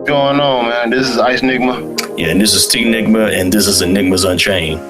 Going on, man? This is ENigma. Yeah, and this is T-Nigma, and this is ENigmas Unchained.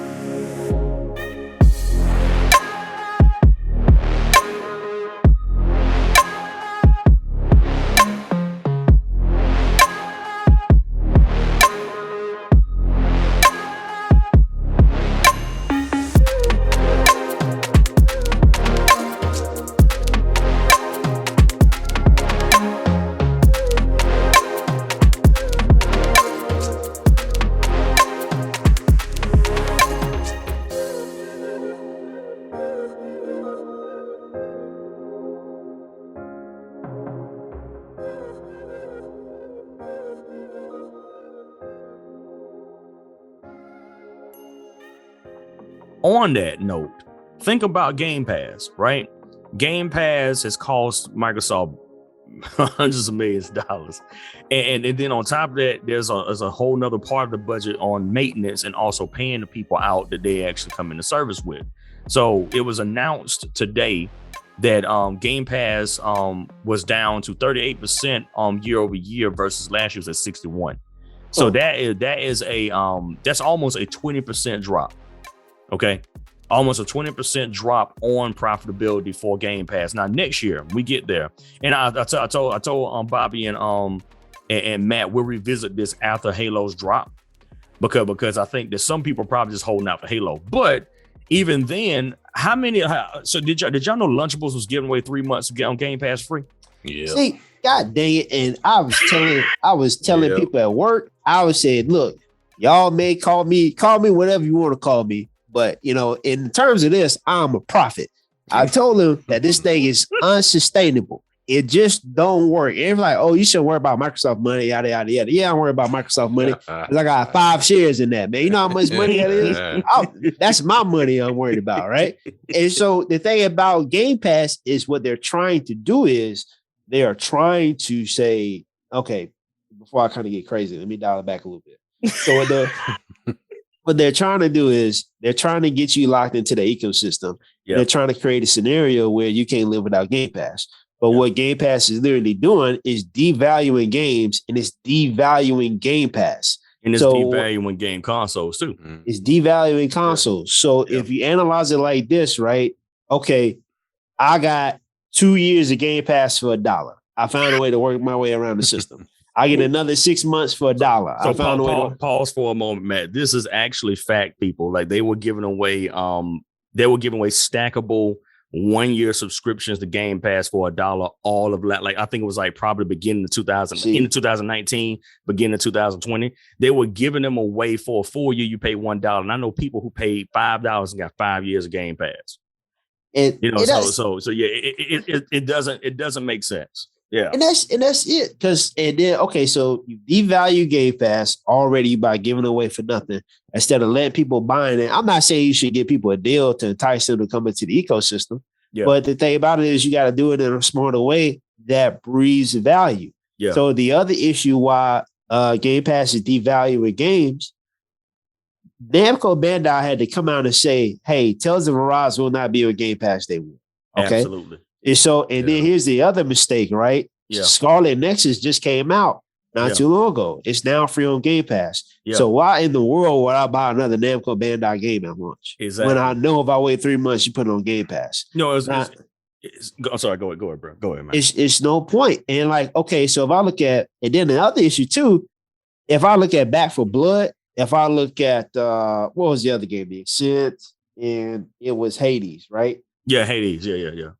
On that note, think about Game Pass, right? Game Pass has cost Microsoft hundreds of millions of dollars. And then on top of that, there's a whole nother part of the budget on maintenance and also paying the people out that they actually come into service with. So it was announced today that Game Pass was down to 38% year over year versus last year was at 61. So that's almost a 20% drop. Okay, almost a 20% drop on profitability for Game Pass. Now next year we get there, and I told Bobby and Matt we'll revisit this after Halo's drop because I think that some people are probably just holding out for Halo. But even then, so did y'all know Lunchables was giving away 3 months to get on Game Pass free? Yeah. See, God dang it! And I was telling people at work, I was saying, look, y'all may call me whatever you want to call me. But, you know, in terms of this, I'm a prophet. I told him that this thing is unsustainable. It just don't work. It's like, oh, you shouldn't worry about Microsoft money, yada, yada, yada. Yeah, I'm worried about Microsoft money. I got 5 shares in that, man. You know how much money that is? That's my money I'm worried about, right? And so the thing about Game Pass is what they're trying to do is they are trying to say, okay, before I kind of get crazy, let me dial it back a little bit. So what they're trying to do is they're trying to get you locked into the ecosystem. Yep. They're trying to create a scenario where you can't live without Game Pass. But what Game Pass is literally doing is devaluing games, and it's devaluing Game Pass. And it's devaluing game consoles too. It's devaluing consoles. So if you analyze it like this, right? Okay, I got 2 years of Game Pass for $1. I found a way to work my way around the system. I get another 6 months for $1. So I found a way to pause for a moment, Matt. This is actually fact, people. Like they were giving away stackable 1 year subscriptions to Game Pass for $1. All of that, like I think it was like probably beginning of 2019, beginning of 2020. They were giving them away for a full year. You pay $1, and I know people who paid $5 and got 5 years of Game Pass. It doesn't make sense. Yeah, and that's it. So you devalue Game Pass already by giving away for nothing instead of letting people buying it. I'm not saying you should give people a deal to entice them to come into the ecosystem, but the thing about it is you got to do it in a smarter way that breeds value. Yeah. So the other issue why Game Pass is devaluing games, Namco Bandai had to come out and say, "Hey, Tales of Arise will not be on Game Pass Day 1." Okay, absolutely. And so, then here's the other mistake, right? Yeah. Scarlet Nexus just came out not too long ago. It's now free on Game Pass. Yeah. So why in the world would I buy another Namco Bandai game at launch? Exactly. When I know if I wait 3 months, you put it on Game Pass. No, I'm sorry. Go ahead, bro. Go ahead, man. It's no point. And like, okay, so if I look at, and then the other issue too, if I look at Back for Blood, if I look at, what was the other game? The Ascent, and it was Hades, right? Yeah, Hades. Yeah.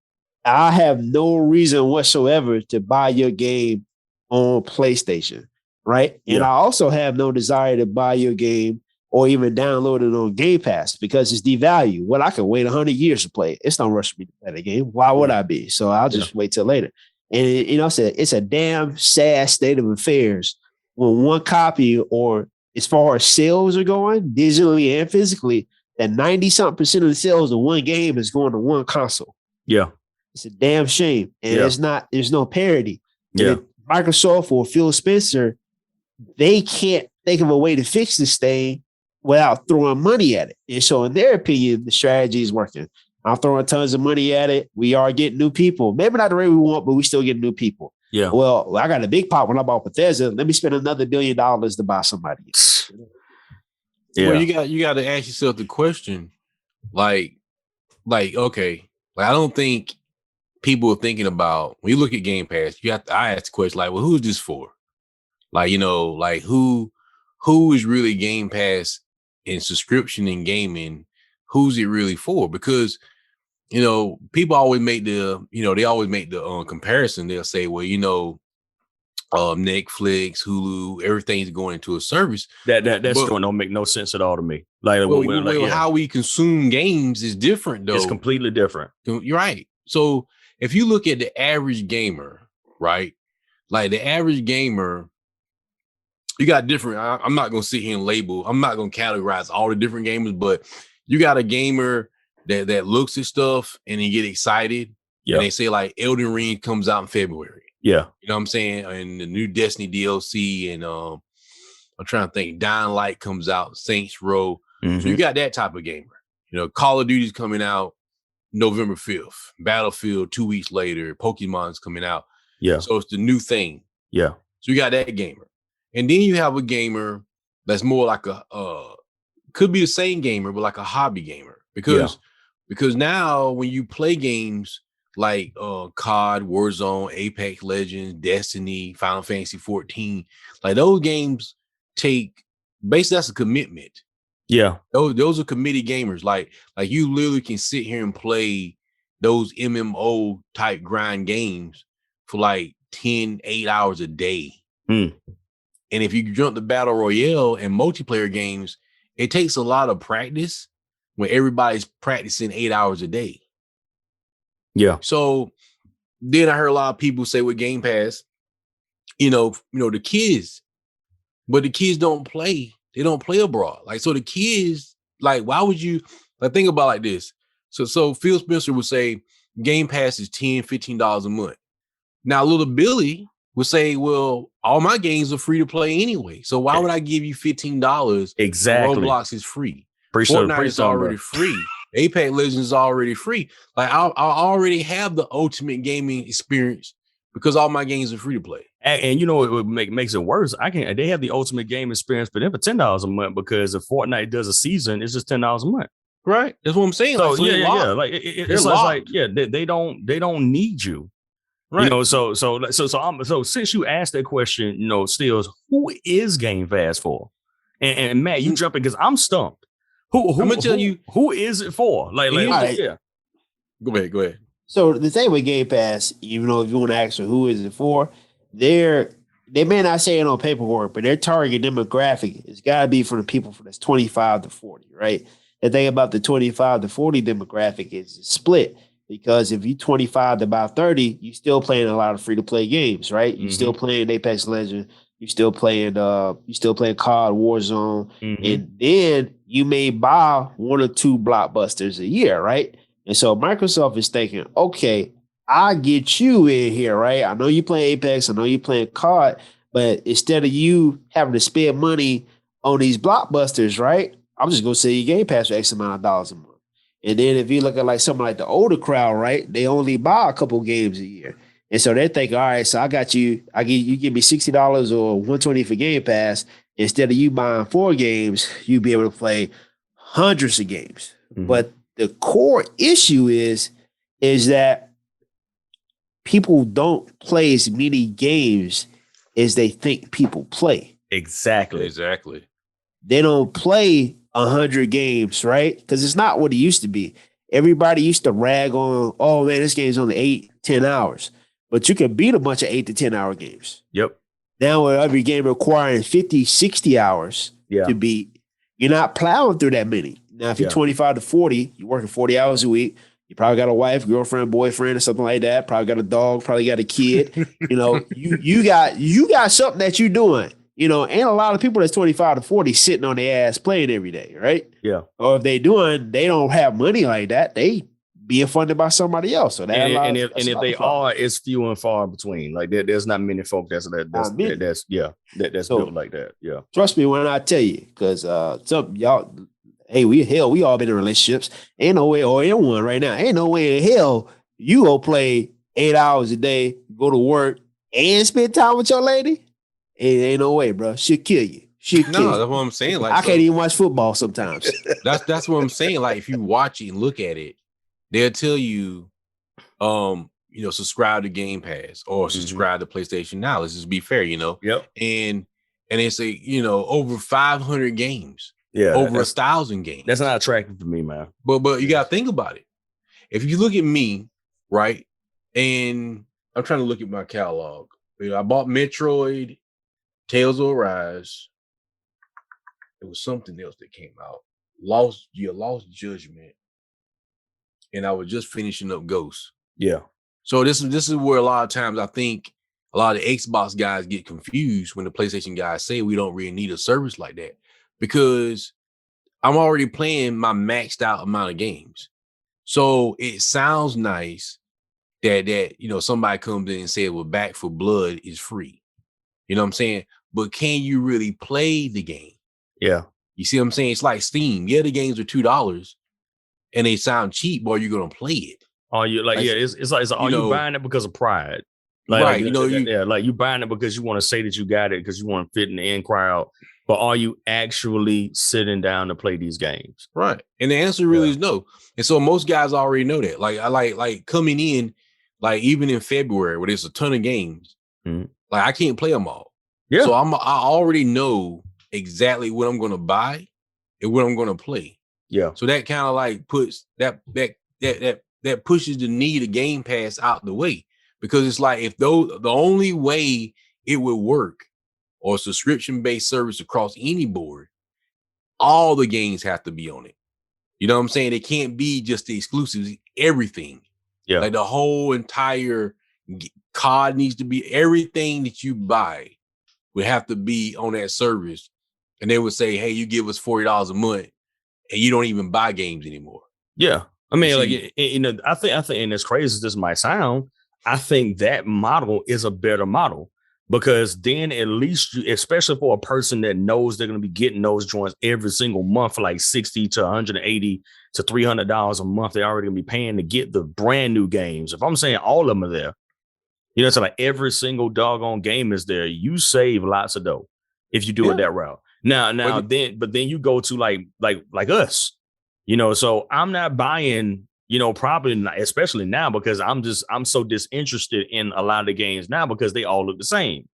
I have no reason whatsoever to buy your game on PlayStation, right? Yeah. And I also have no desire to buy your game or even download it on Game Pass because it's devalued. Well, I can wait 100 years to play it. It's no rush for me to play the game. Why would I be? So I'll just wait till later. And, it's a damn sad state of affairs when one copy, or as far as sales are going, digitally and physically, that 90-something% of the sales of one game is going to one console. Yeah. It's a damn shame. And there's no parity. Yeah. Microsoft or Phil Spencer, they can't think of a way to fix this thing without throwing money at it. And so in their opinion, the strategy is working. I'm throwing tons of money at it. We are getting new people. Maybe not the way we want, but we still get new people. Yeah. Well, I got a big pot when I bought Bethesda. Let me spend another $1 billion to buy somebody else. Yeah. Well, you got to ask yourself the question, like, okay, like I don't think people are thinking about when you look at Game Pass. I ask the question like, well, who's this for? Like, like who is really Game Pass in subscription and gaming? Who's it really for? Because people always make the comparison. They'll say, well, Netflix, Hulu, everything's going into a service. That don't make no sense at all to me. Like, how we consume games is different, though. It's completely different. You're right. So if you look at the average gamer, right? Like the average gamer, you got different. I'm not going to sit here and label. I'm not going to categorize all the different gamers, but you got a gamer that looks at stuff and they get excited. Yeah. And they say like Elden Ring comes out in February. Yeah. You know what I'm saying? And the new Destiny DLC and I'm trying to think, Dying Light comes out, Saints Row. Mm-hmm. So you got that type of gamer. Call of Duty's coming out November 5th. Battlefield 2 weeks later. Pokemon's coming out. Yeah. So it's the new thing. Yeah. So you got that gamer. And then you have a gamer that's more like could be the same gamer, but like a hobby gamer. Because now when you play games like COD, Warzone, Apex Legends, Destiny, Final Fantasy 14, like those games basically that's a commitment. Yeah. Those are committed gamers. Like you literally can sit here and play those MMO type grind games for like 8 hours a day. Mm. And if you jump the battle royale and multiplayer games, it takes a lot of practice when everybody's practicing 8 hours a day. Yeah. So then I heard a lot of people say with Game Pass, the kids, but the kids don't play. They don't play abroad. Like, so the kids, like, why would you think about it like this? So Phil Spencer would say Game Pass is $10, $15 a month. Now, little Billy would say, well, all my games are free to play anyway. So why would I give you $15? Exactly. Roblox is free. Fortnite is already free. Apex Legends is already free. Like I already have the ultimate gaming experience because all my games are free to play. And what makes it worse? They have the ultimate game experience for them for $10 a month because if Fortnite does a season, it's just $10 a month. Right. That's what I'm saying. So yeah. Like it's like they don't need you. Right. So since you asked that question, Stills, who is Game Pass for? And Matt, you jumping because I'm stumped. I'm gonna tell you who is it for? Right. Yeah. Go ahead. So the thing with Game Pass, even though if you want to ask who is it for, they may not say it on paperwork, but their target demographic has got to be for the people that's 25 to 40, right? The thing about the 25 to 40 demographic is it's split. Because if you're 25 to about 30, you're still playing a lot of free-to-play games, right? You're still playing Apex Legends. You're still playing COD, Warzone. Mm-hmm. And then you may buy 1 or 2 blockbusters a year, right? And so Microsoft is thinking, okay, I get you in here, right? I know you play Apex. I know you playing COD. But instead of you having to spend money on these blockbusters, right? I'm just going to say you Game Pass for X amount of dollars a month. And then if you look at like something like the older crowd, right, they only buy a couple games a year. And so they're thinking, all right, so I got you, you give me $60 or $120 for Game Pass. Instead of you buying 4 games, you'll be able to play hundreds of games. Mm-hmm. But the core issue is that people don't play as many games as they think people play. Exactly. They don't play 100 games, right? Because it's not what it used to be. Everybody used to rag on, oh man, this game's only 8-10 hours. But you can beat a bunch of 8 to 10 hour games. Yep. Now with every game requiring 50-60 hours to beat, you're not plowing through that many. Now if you're 25 to 40, you're working 40 hours a week. You probably got a wife, girlfriend, boyfriend, or something like that. Probably got a dog, probably got a kid. You got something that you're doing. Ain't a lot of people that's 25 to 40 sitting on their ass playing every day, right? Yeah. Or if they don't have money like that, they being funded by somebody else. So that if they are, it's few and far between. Like there's not many folk that's built like that. Yeah. Trust me when I tell you, because some y'all, hey, we all been in relationships. Ain't no way, or in one right now. Ain't no way in hell you go play 8 hours a day, go to work, and spend time with your lady, ain't no way, bro. She'll kill you. She'll kill No, you. that's what I'm saying. Like, I can't even watch football sometimes. That's what I'm saying. Like, if you watch it and look at it, they'll tell you, subscribe to Game Pass or subscribe to PlayStation Now. Let's just be fair, Yep. And it's over 500 games. Yeah, over 1,000 games. That's not attractive to me, man. But you gotta think about it. If you look at me, right, and I'm trying to look at my catalog. I bought Metroid, Tales of Arise. It was something else that came out. Lost Judgment, and I was just finishing up Ghost. Yeah. So this is where a lot of times I think a lot of the Xbox guys get confused when the PlayStation guys say we don't really need a service like that, because I'm already playing my maxed out amount of games. So it sounds nice that somebody comes in and says, well, Back for Blood is free. You know what I'm saying? But can you really play the game? Yeah. You see what I'm saying? It's like Steam. Yeah, the games are $2 and they sound cheap, but you're gonna play it. Are you it's like are you buying it because of pride? Like, right. Like you buying it because you want to say that you got it because you want to fit in the in crowd, but are you actually sitting down to play these games? Right. And the answer really is no. And so most guys already know that. Like I like coming in, like even in February where there's a ton of games, like I can't play them all. Yeah. So I already know exactly what I'm gonna buy and what I'm gonna play. Yeah. So that kind of like puts that pushes the need of Game Pass out the way, because it's like if the only way it would work or subscription-based service across any board, all the games have to be on it. You know what I'm saying? It can't be just the exclusives, everything. Yeah. Like the whole entire card needs to be, everything that you buy would have to be on that service. And they would say, hey, you give us $40 a month and you don't even buy games anymore. Yeah. I mean, I think, and as crazy as this might sound, I think that model is a better model, because then at least especially for a person that knows they're going to be getting those joints every single month for like $60 to $180 to $300 a month, they're already going to be paying to get the brand new games. If I'm saying all of them are there, so like every single doggone game is there, you save lots of dough if you do it that route. Now, but then you go to like us. So I'm not buying, probably not, especially now, because I'm so disinterested in a lot of the games now because they all look the same,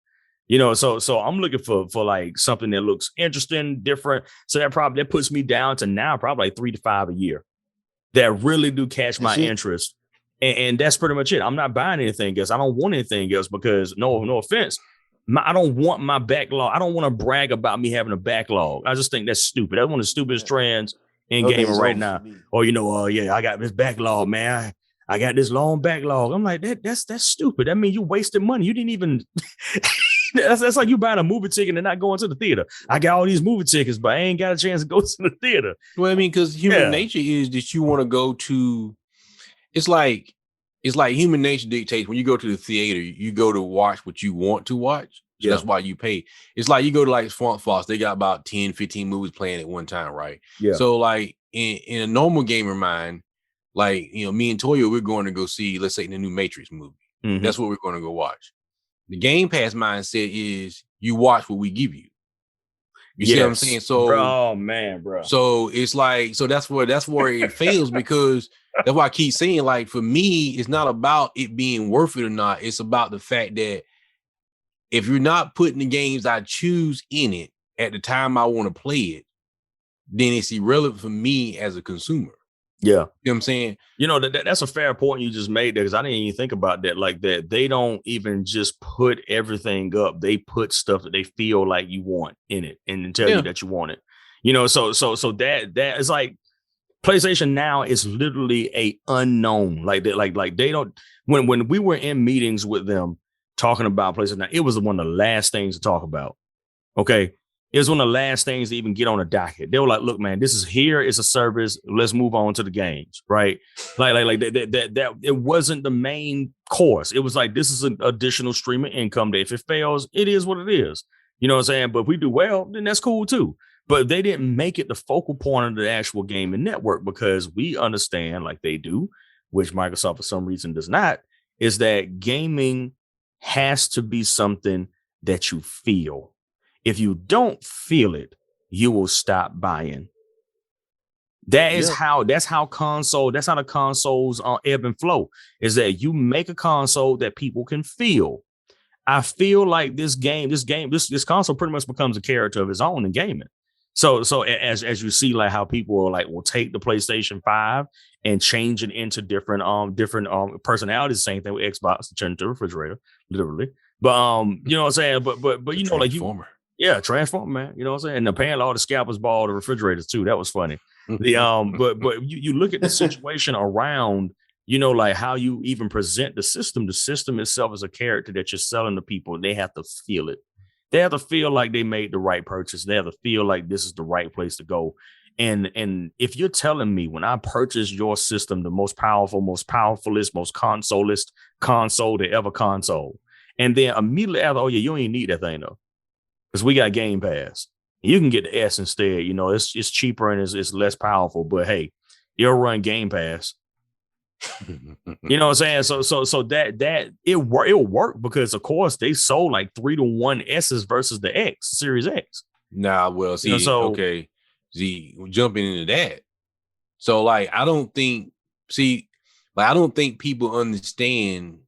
so I'm looking for like something that looks interesting, different. So that puts me down to now probably like 3 to 5 a year that really do catch my interest. And that's pretty much it. I'm not buying anything else. I don't want anything else because no offense, I don't want my backlog. I don't want to brag about me having a backlog. I just think that's stupid. That's one of the stupidest trends in gaming right now. Or, I got this backlog, man. I got this long backlog. I'm like, that's stupid. That means you wasted money. You didn't even that's like you buying a movie ticket and not going to the theater. I got all these movie tickets, but I ain't got a chance to go to the theater. Well, I mean, because human nature is that you want to go to, it's like human nature dictates when you go to the theater, you go to watch what you want to watch. So that's why you pay. It's like you go to like Swamp Foss, they got about 10, 15 movies playing at one time, right? Yeah. So like in a normal gamer mind, like, me and Toya, we're going to go see, let's say, the new Matrix movie. Mm-hmm. That's what we're going to go watch. The Game Pass mindset is you watch what we give you. You see what I'm saying? So, oh man, bro. So it's like, so that's where it fails, because that's why I keep saying, like, for me, it's not about it being worth it or not. It's about the fact that if you're not putting the games I choose in it at the time I want to play it, then it's irrelevant for me as a consumer. Yeah. You know what I'm saying? That's a fair point you just made there, because I didn't even think about that like that. They don't even just put everything up. They put stuff that they feel like you want in it and tell you that you want it. So that is like PlayStation Now is literally a unknown. Like they don't, when we were in meetings with them talking about PlayStation Now, it was one of the last things to talk about. Okay. It was one of the last things to even get on the docket. They were like, look, man, this is here. It's a service. Let's move on to the games. Right. Like that it wasn't the main course. It was like, this is an additional streaming income that if it fails, it is what it is. You know what I'm saying? But if we do well, then that's cool too. But they didn't make it the focal point of the actual gaming network, because we understand, like they do, which Microsoft for some reason does not, is that gaming has to be something that you feel. If you don't feel it, you will stop buying. That's how the consoles ebb and flow, is that you make a console that people can feel. I feel like this console pretty much becomes a character of its own in gaming. So as you see, like how people are like will take the PlayStation 5 and change it into different personalities. Same thing with Xbox, turn into a refrigerator, literally. But you know what I'm saying? But you know, like Transformer, man. You know what I'm saying? And apparently all the scalpers bought all the refrigerators too. That was funny. But you look at the situation around, you know, like how you even present the system. The system itself is a character that you're selling to people. They have to feel it. They have to feel like they made the right purchase. They have to feel like this is the right place to go. And if you're telling me when I purchased your system, the most powerfulest, most consolist console to ever console, and then immediately after, oh yeah, you don't even need that thing though, because we got Game Pass. You can get the S instead. You know, it's cheaper and it's less powerful. But hey, you'll run Game Pass. You know what I'm saying? So that it'll work because of course they sold like 3-to-1 S's versus the X Series X. Nah, well, see, okay, see, jumping into that. So like, I don't think people understand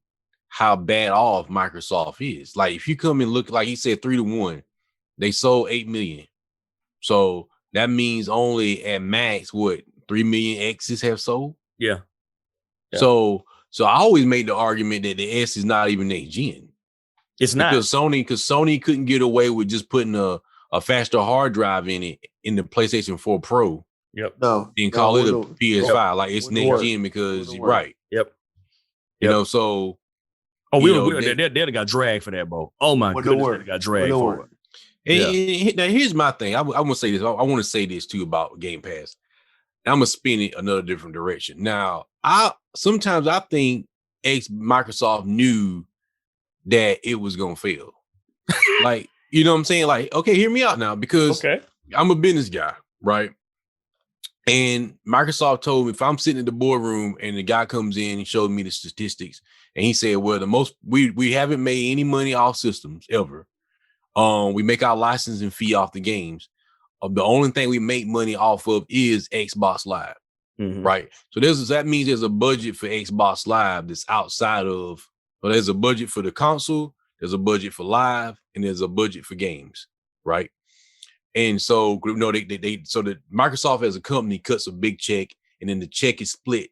how bad off Microsoft is. Like, if you come and look, like he said, 3-to-1, they sold 8 million. So that means only at max, 3 million X's have sold? Yeah. So I always made the argument that the S is not even next gen. It's not, because Sony couldn't get away with just putting a faster hard drive in it in the PlayStation 4 Pro. Yep. And call it a PS5 like it's next gen because right. Yep. You know, so they got dragged for that, bro. Oh my goodness, they got dragged for it. And now here's my thing. I want to say this. I want to say this too about Game Pass. I'm gonna spin it another different direction. Now, sometimes I think Microsoft knew that it was gonna fail. Like, you know what I'm saying? Like, okay, hear me out now, because I'm a business guy, right? And Microsoft told me if I'm sitting in the boardroom and the guy comes in and showed me the statistics, and he said, well, we haven't made any money off systems ever. We make our licensing fee off the games. The only thing we make money off of is Xbox Live, right? So that means there's a budget for Xbox Live that's outside of. Well, there's a budget for the console, there's a budget for live, and there's a budget for games, right? And so, you know, so that Microsoft as a company cuts a big check, and then the check is split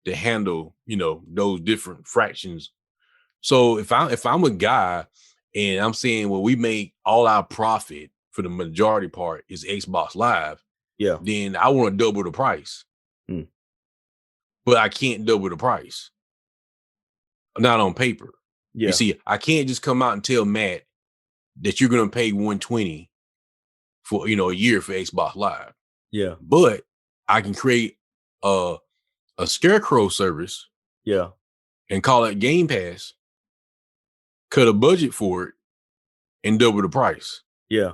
to handle, you know, those different fractions. So if I'm a guy and I'm saying, well, we make all our profit for the majority part is Xbox Live, then I want to double the price. But I can't double the price. Not on paper. You see, I can't just come out and tell Matt that you're going to pay $120 for, you know, a year for Xbox Live. Yeah. But I can create a scarecrow service. Yeah. And call it Game Pass, cut a budget for it, and double the price. Yeah.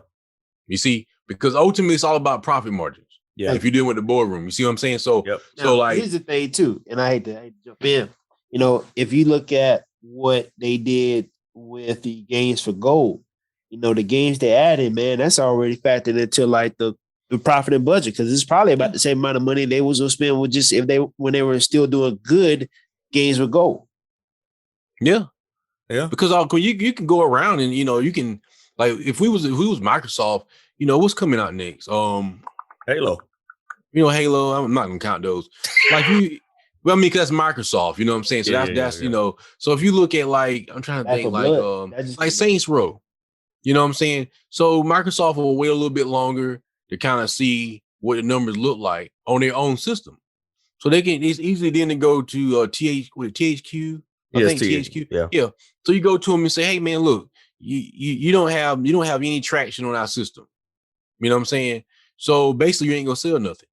You see, because ultimately it's all about profit margins. Yeah. If you're dealing with the boardroom, you see what I'm saying? So, now, like, here's the thing too, and I hate to jump in. You know, if you look at what they did with the games for gold, you know, the games they added, man, that's already factored into like the profit and budget, because it's probably about the same amount of money they was gonna spend with just when they were still doing good games with gold. Yeah. Because you can go around and, you know, you can, like, if we was Microsoft, you know, what's coming out next? Halo. You know, Halo. I'm not gonna count those. Like well, I mean, because that's Microsoft. You know what I'm saying? So that's you know. So if you look at, like, I'm trying to think, like Saints Row. You know what I'm saying? So Microsoft will wait a little bit longer to kind of see what the numbers look like on their own system, so it's easily then to go to THQ. I think THQ. Yeah. So you go to them and say, hey man, look, you don't have any traction on our system. You know what I'm saying? So basically you ain't gonna sell nothing.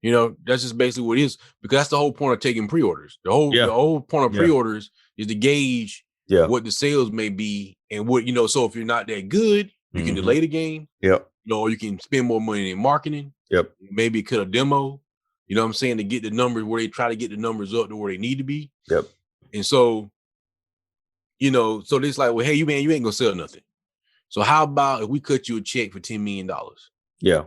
You know, that's just basically what it is, because that's the whole point of taking pre-orders. The whole point of pre-orders is to gauge what the sales may be, and what, you know, so if you're not that good, you can delay the game. You know, or you can spend more money in marketing. Maybe cut a demo, you know what I'm saying, to get the numbers where they try to get the numbers up to where they need to be. And so you know, so it's like, well, hey, you ain't gonna sell nothing. So how about if we cut you a check for $10 million? Yeah.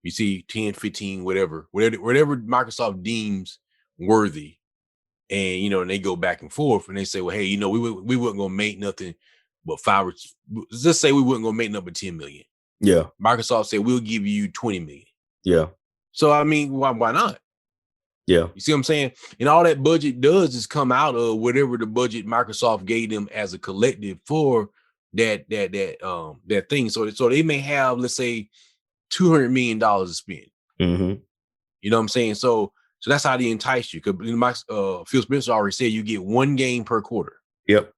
You see 10, 15, whatever Microsoft deems worthy. And, you know, and they go back and forth and they say, well, hey, you know, we weren't going to make nothing but let's say we weren't going to make nothing but 10 million. Yeah. Microsoft said, we'll give you 20 million. Yeah. So, I mean, why not? Yeah. You see what I'm saying? And all that budget does is come out of whatever the budget Microsoft gave them as a collective for that thing. So they may have, let's say, $200 million to spend. Mm-hmm. You know what I'm saying? So that's how they entice you. Because Phil Spencer already said you get one game per quarter. Yep.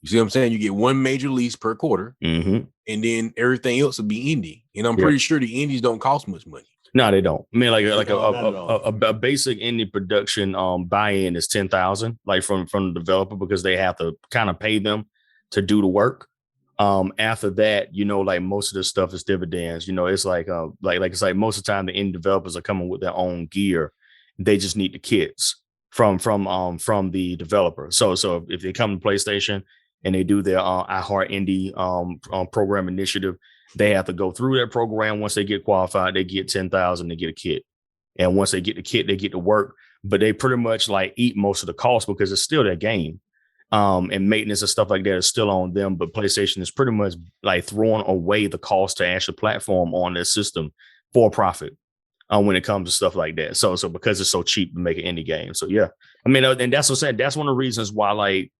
You see what I'm saying? You get one major release per quarter, and then everything else will be indie. And I'm pretty sure the indies don't cost much money. No, they don't. I mean, like a basic indie production buy-in is $10,000, like from the developer, because they have to kind of pay them to do the work. After that, you know, like most of this stuff is dividends. You know, it's like it's like most of the time the indie developers are coming with their own gear. They just need the kits from the developer. So if they come to PlayStation and they do their iHeart Indie program initiative, they have to go through that program. Once they get qualified, they get $10,000 to get a kit. And once they get the kit, they get to work. But they pretty much like eat most of the cost because it's still their game. And maintenance and stuff like that is still on them. But PlayStation is pretty much like throwing away the cost to actually platform on their system for profit when it comes to stuff like that. So because it's so cheap to make an indie game. So, yeah, I mean, and that's what I'm saying. That's one of the reasons why like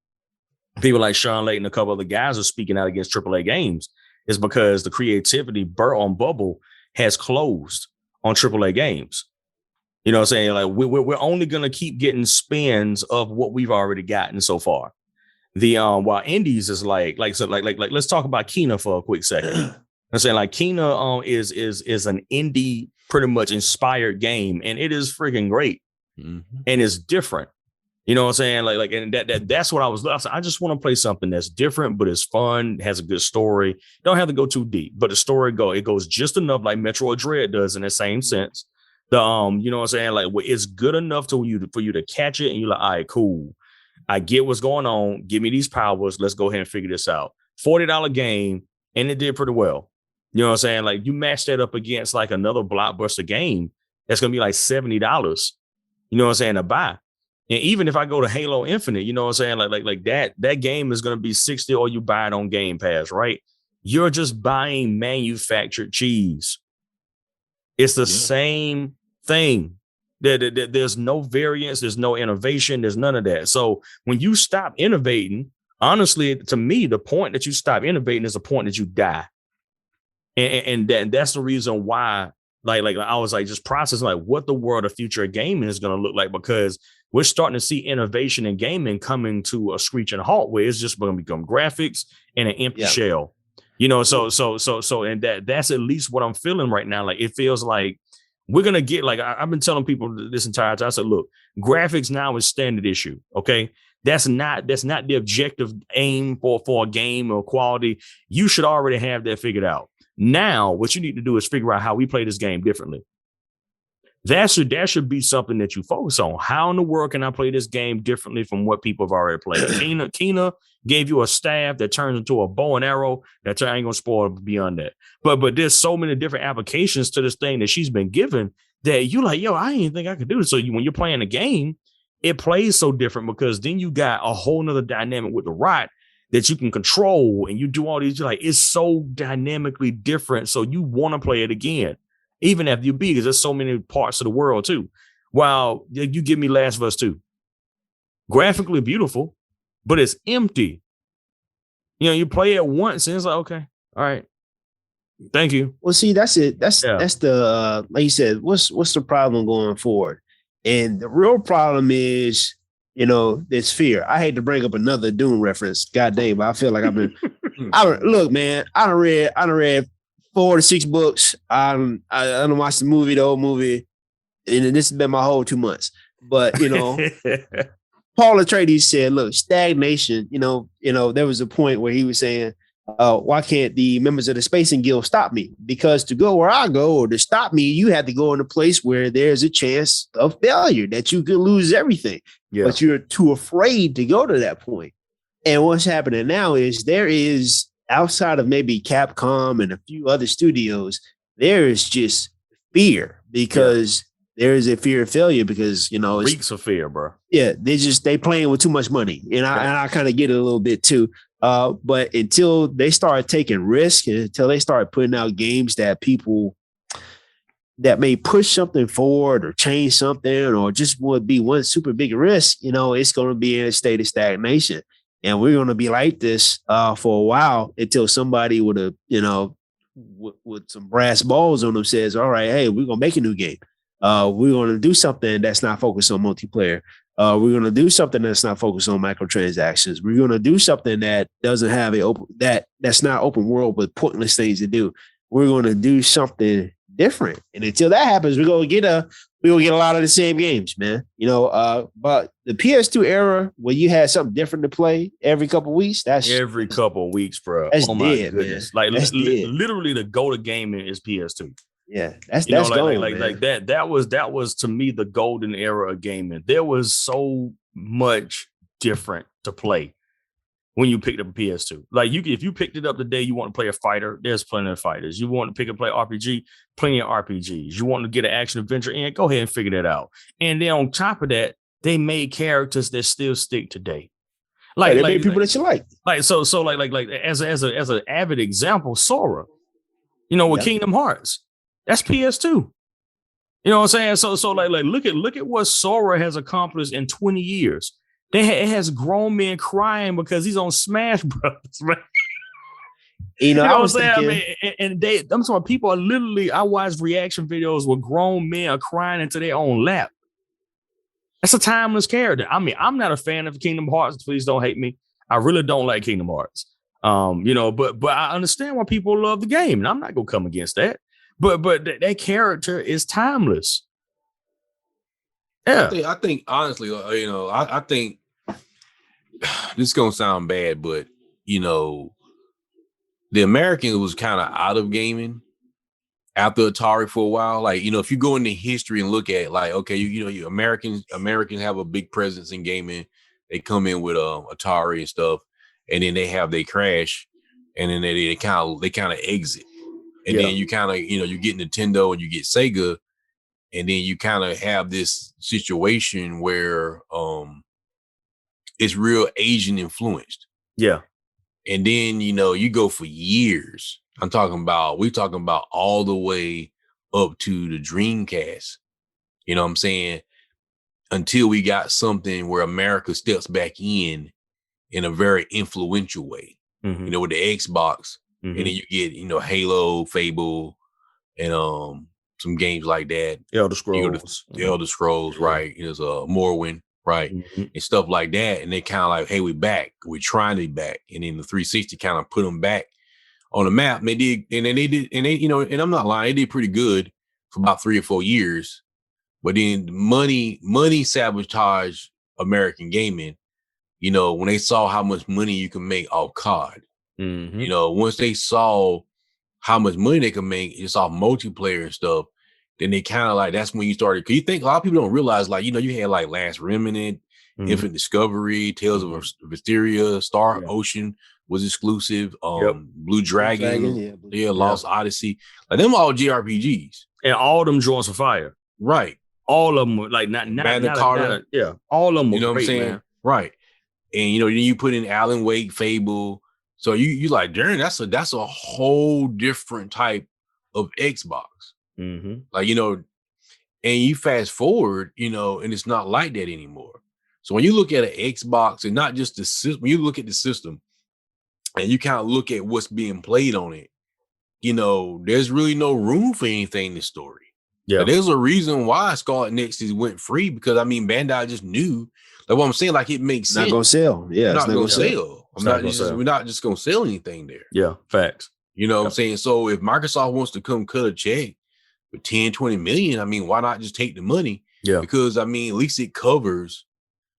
people like Sean Layton and a couple other guys are speaking out against AAA games. Is because the creativity on Bubble has closed on AAA games. You know what I'm saying? Like we're only going to keep getting spins of what we've already gotten so far. The while indies is like let's talk about Kena for a quick second. I'm saying like Kena is an indie pretty much inspired game, and it is freaking great. And it's different. You know what I'm saying? And that's what I was. I just want to play something that's different, but it's fun, has a good story. Don't have to go too deep, but the story goes just enough, like Metroid Dread does in the same sense. You know what I'm saying? Like, it's good enough for you to catch it, and you're like, all right, cool. I get what's going on. Give me these powers. Let's go ahead and figure this out. $40 game, and it did pretty well. You know what I'm saying? Like, you match that up against like another blockbuster game that's gonna be like $70. You know what I'm saying, to buy. And even if I go to Halo Infinite, you know what I'm saying? Like that game is going to be $60 or you buy it on Game Pass, right? You're just buying manufactured cheese. It's the same thing. There's no variance. There's no innovation. There's none of that. So when you stop innovating, honestly, to me, the point that you stop innovating is the point that you die. And that's the reason why, like I was like just processing like what the world of future gaming is going to look like, because we're starting to see innovation in gaming coming to a screeching halt where it's just going to become graphics and an empty shell. You know, so and that's at least what I'm feeling right now. Like, it feels like we're going to get, like, I've been telling people this entire time. I said, look, graphics now is standard issue. Okay. That's not the objective aim for a game or quality. You should already have that figured out. Now, what you need to do is figure out how we play this game differently. That should be something that you focus on. How in the world can I play this game differently from what people have already played? Kena gave you a staff that turns into a bow and arrow. That I ain't gonna spoil beyond that. But there's so many different applications to this thing that she's been given that you like, yo, I didn't think I could do this. So when you're playing a game, it plays so different because then you got a whole nother dynamic with the rod that you can control, and you do all these. You're like, it's so dynamically different. So you want to play it again. Even after you beat, because there's so many parts of the world too. While you give me Last of Us 2, graphically beautiful, but it's empty. You know, you play it once and it's like, okay, all right, thank you. Well, see, that's it. That's the like you said. What's the problem going forward? And the real problem is, you know, there's fear. I hate to bring up another Doom reference. God dang, but I feel like I've been. Look, man, I done read 4 to 6 books. I done watched the old movie, and this has been my whole 2 months. But, you know, Paul Atreides said, look, stagnation, you know, there was a point where he was saying, why can't the members of the Spacing Guild stop me? Because to go where I go, or to stop me, you have to go in a place where there's a chance of failure, that you could lose everything. Yeah. But you're too afraid to go to that point. And what's happening now is there is, outside of maybe Capcom and a few other studios, there is just fear because there is a fear of failure because, you know, reeks of fear, bro. Yeah, they playing with too much money. And I kind of get it a little bit too. But until they start taking risks and until they start putting out games that people that may push something forward or change something or just would be one super big risk, you know, it's going to be in a state of stagnation. And we're going to be like this for a while until somebody with a, you know, with some brass balls on them says, all right, hey, we're going to make a new game. We're going to do something that's not focused on multiplayer. We're going to do something that's not focused on microtransactions. We're going to do something that doesn't have that's not open world with pointless things to do. We're going to do something different. And until that happens, we're going to get a lot of the same games, man. You know, but the PS2 era where you had something different to play every couple of weeks, that's every couple of weeks, bro. That's dead, man. Like that's dead. Literally the go-to gaming is PS2. Yeah, that's gone, like that was to me the golden era of gaming. There was so much different to play when you picked up a PS2. Like if you picked it up today, you want to play a fighter, there's plenty of fighters. You want to pick up play RPG, plenty of RPGs. You want to get an action adventure in, go ahead and figure that out. And then on top of that, they made characters that still stick today. Like they made people that you like. Like so as an avid example, Sora. You know, with Kingdom Hearts. That's PS2. You know what I'm saying? So look at what Sora has accomplished in 20 years. It has grown men crying because he's on Smash Brothers, right? You know what I'm saying? I mean, I'm talking people are literally, I watch reaction videos where grown men are crying into their own lap. That's a timeless character. I mean, I'm not a fan of Kingdom Hearts. Please don't hate me. I really don't like Kingdom Hearts. You know, but I understand why people love the game, and I'm not gonna come against that. But that character is timeless. Yeah, I think honestly, you know, I think this is gonna sound bad, but you know, the American was kind of out of gaming after Atari for a while. Like, you know, if you go into history and look at like, okay, you Americans have a big presence in gaming. They come in with Atari and stuff, and then they have they crash, and then they kind of exit. And then you kind of, you know, you get Nintendo and you get Sega, and then you kind of have this situation where it's real Asian influenced. Yeah. And then, you know, you go for years. we're talking about all the way up to the Dreamcast. You know what I'm saying? Until we got something where America steps back in a very influential way. You know, with the Xbox. And then you get, you know, Halo, Fable, and some games like that. Elder Scrolls. Elder Scrolls, right? There's Morrowind, right? And stuff like that. And they kind of like, hey, we're back. We're trying to be back. And then the 360 kind of put them back on the map. And they did, you know, and I'm not lying, they did pretty good for about 3 or 4 years. But then money sabotaged American gaming. You know, when they saw how much money you can make off COD. You know, once they saw how much money they can make just off multiplayer and stuff, then they kind of like, that's when you started. Because you think a lot of people don't realize, like, you know, you had like Last Remnant, Infinite Discovery, Tales of Vesperia, Star Ocean was exclusive, Blue Dragon, Lost Odyssey. Like, them all JRPGs. And all of them joints of fire. Right. All of them, like, not Carter. All of them, you know what I'm saying? Man. Right. And, you know, then you put in Alan Wake, Fable. So you like, darn, that's a whole different type of Xbox. Like, you know, and you fast forward, you know, and it's not like that anymore. So when you look at an Xbox and not just the system, when you look at the system and you kind of look at what's being played on it, you know, there's really no room for anything in this story. Yeah, but there's a reason why Scarlet Nexus went free, because I mean, Bandai just knew, like what I'm saying, like it makes sense. Not gonna sell. Yeah, it's not gonna sell. We're not just gonna sell anything there. Yeah, facts. You know what I'm saying? So if Microsoft wants to come cut a check for 10, 20 million, I mean, why not just take the money? Yeah. Because I mean, at least it covers.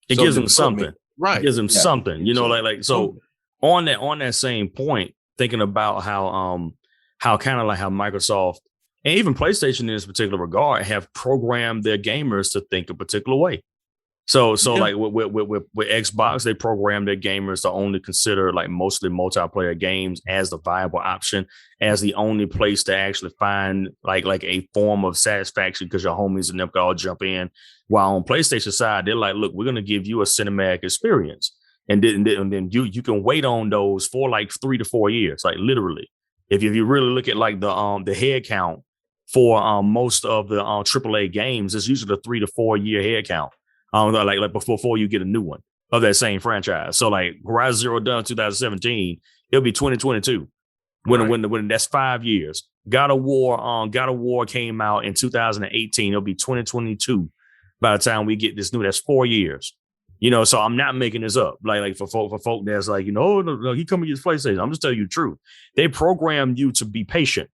It gives them something. Right. It gives them something. You know, so on that same point, thinking about how kind of like how Microsoft and even PlayStation in this particular regard have programmed their gamers to think a particular way. So like with Xbox, they program their gamers to only consider like mostly multiplayer games as the viable option, as the only place to actually find like a form of satisfaction because your homies and them can all jump in. While on PlayStation side, they're like, look, we're gonna give you a cinematic experience, and then you can wait on those for like 3 to 4 years, like literally. If you really look at like the head count for most of the AAA games, it's usually a 3 to 4 year head count. Like before you get a new one of that same franchise. So like Horizon Zero Dawn 2017, it'll be 2022 when that's 5 years. God of War came out in 2018. It'll be 2022 by the time we get this new. That's 4 years. So I'm not making this up. Like for folk that's like, no, he coming to use PlayStation. I'm just telling you the truth. They programmed you to be patient.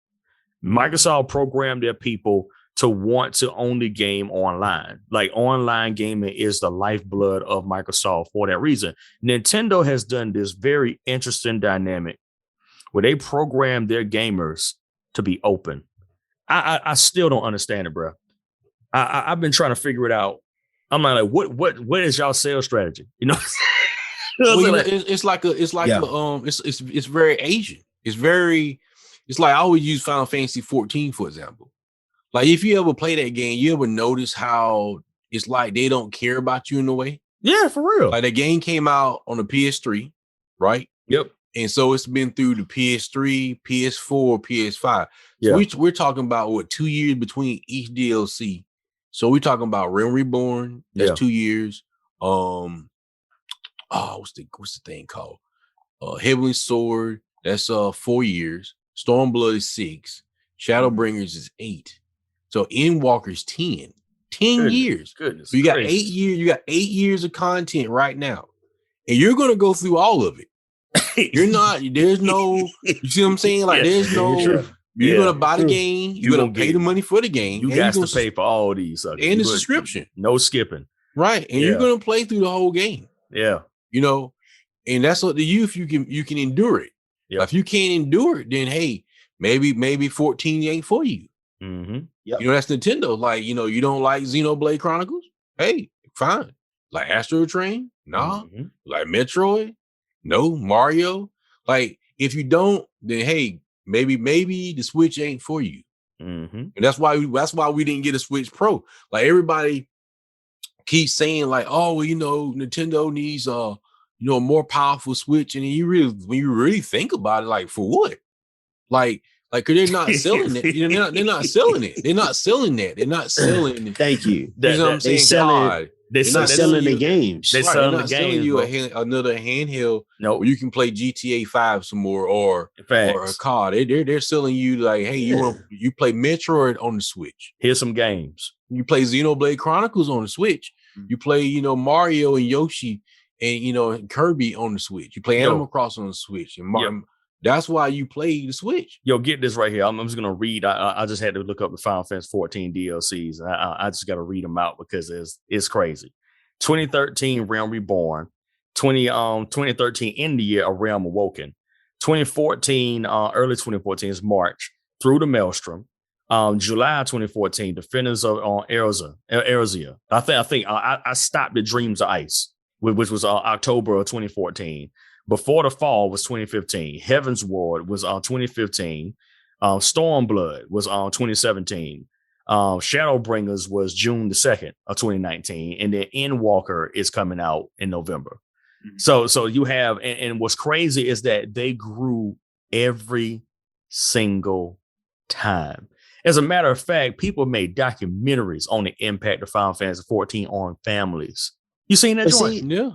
Microsoft programmed their people to want to only game online. Like online gaming is the lifeblood of Microsoft for that reason. Nintendo has done this very interesting dynamic where they program their gamers to be open. I still don't understand it, bro. I've been trying to figure it out. I'm like, what is y'all sales strategy? It's very Asian. It's like I always use Final Fantasy 14, for example. Like if you ever play that game, you ever notice how it's like they don't care about you in a way? Yeah, for real. Like the game came out on the PS3, right? Yep. And so it's been through the PS3, PS4, PS5. So we're talking about 2 years between each DLC. So we're talking about Realm Reborn. That's 2 years. What's the thing called? Heavenly Sword. That's 4 years. Stormblood is 6. Shadowbringers is 8. So Endwalker's 10. 10 years. Goodness. So you got 8 years. You got 8 years of content right now, and you're gonna go through all of it. You're not. There's no. You see what I'm saying? Like there's no. You're gonna buy the game. You're gonna pay the money for the game. You got to pay for all these and the subscription. No skipping. Right, and you're gonna play through the whole game. Yeah. And that's what you can endure it. Yeah. If you can't endure it, then hey, maybe 14 ain't for you. Mm-hmm. Yep. That's Nintendo. Like, you don't like Xenoblade Chronicles? Hey, fine. Like Astro Train? Nah. Mm-hmm. Like Metroid? No. Mario? Like, if you don't, then hey, maybe the Switch ain't for you. Mm-hmm. And that's why we didn't get a Switch Pro. Like everybody keeps saying, like, oh, well, Nintendo needs a more powerful Switch. And then when you really think about it, like, for what? Like, cause they're not selling it. They're not selling it. They're not selling that. They're not selling it. Thank you. You know what I'm saying? They're selling the games. They're selling the selling games. You another handheld where you can play GTA 5 some more or a card. They're selling you like, hey, you play Metroid on the Switch. Here's some games. You play Xenoblade Chronicles on the Switch. You play, Mario and Yoshi and Kirby on the Switch. You play Animal Crossing on the Switch. And that's why you play the Switch. Yo, get this right here. I'm just gonna read. I just had to look up the Final Fantasy 14 DLCs. And I just got to read them out because it's crazy. 2013 Realm Reborn. 2013 in the year A Realm Awoken. 2014 early 2014 is March Through the Maelstrom. July 2014 Defenders of Erzia. I stopped at Dreams of Ice, which was October of 2014. Before the Fall was 2015. Heaven's Ward was 2015. Stormblood was 2017. Shadowbringers was June the 2nd of 2019. And then Endwalker is coming out in November. Mm-hmm. So you have, and what's crazy is that they grew every single time. As a matter of fact, people made documentaries on the impact of Final Fantasy 14 on families. You seen that joint? Yeah.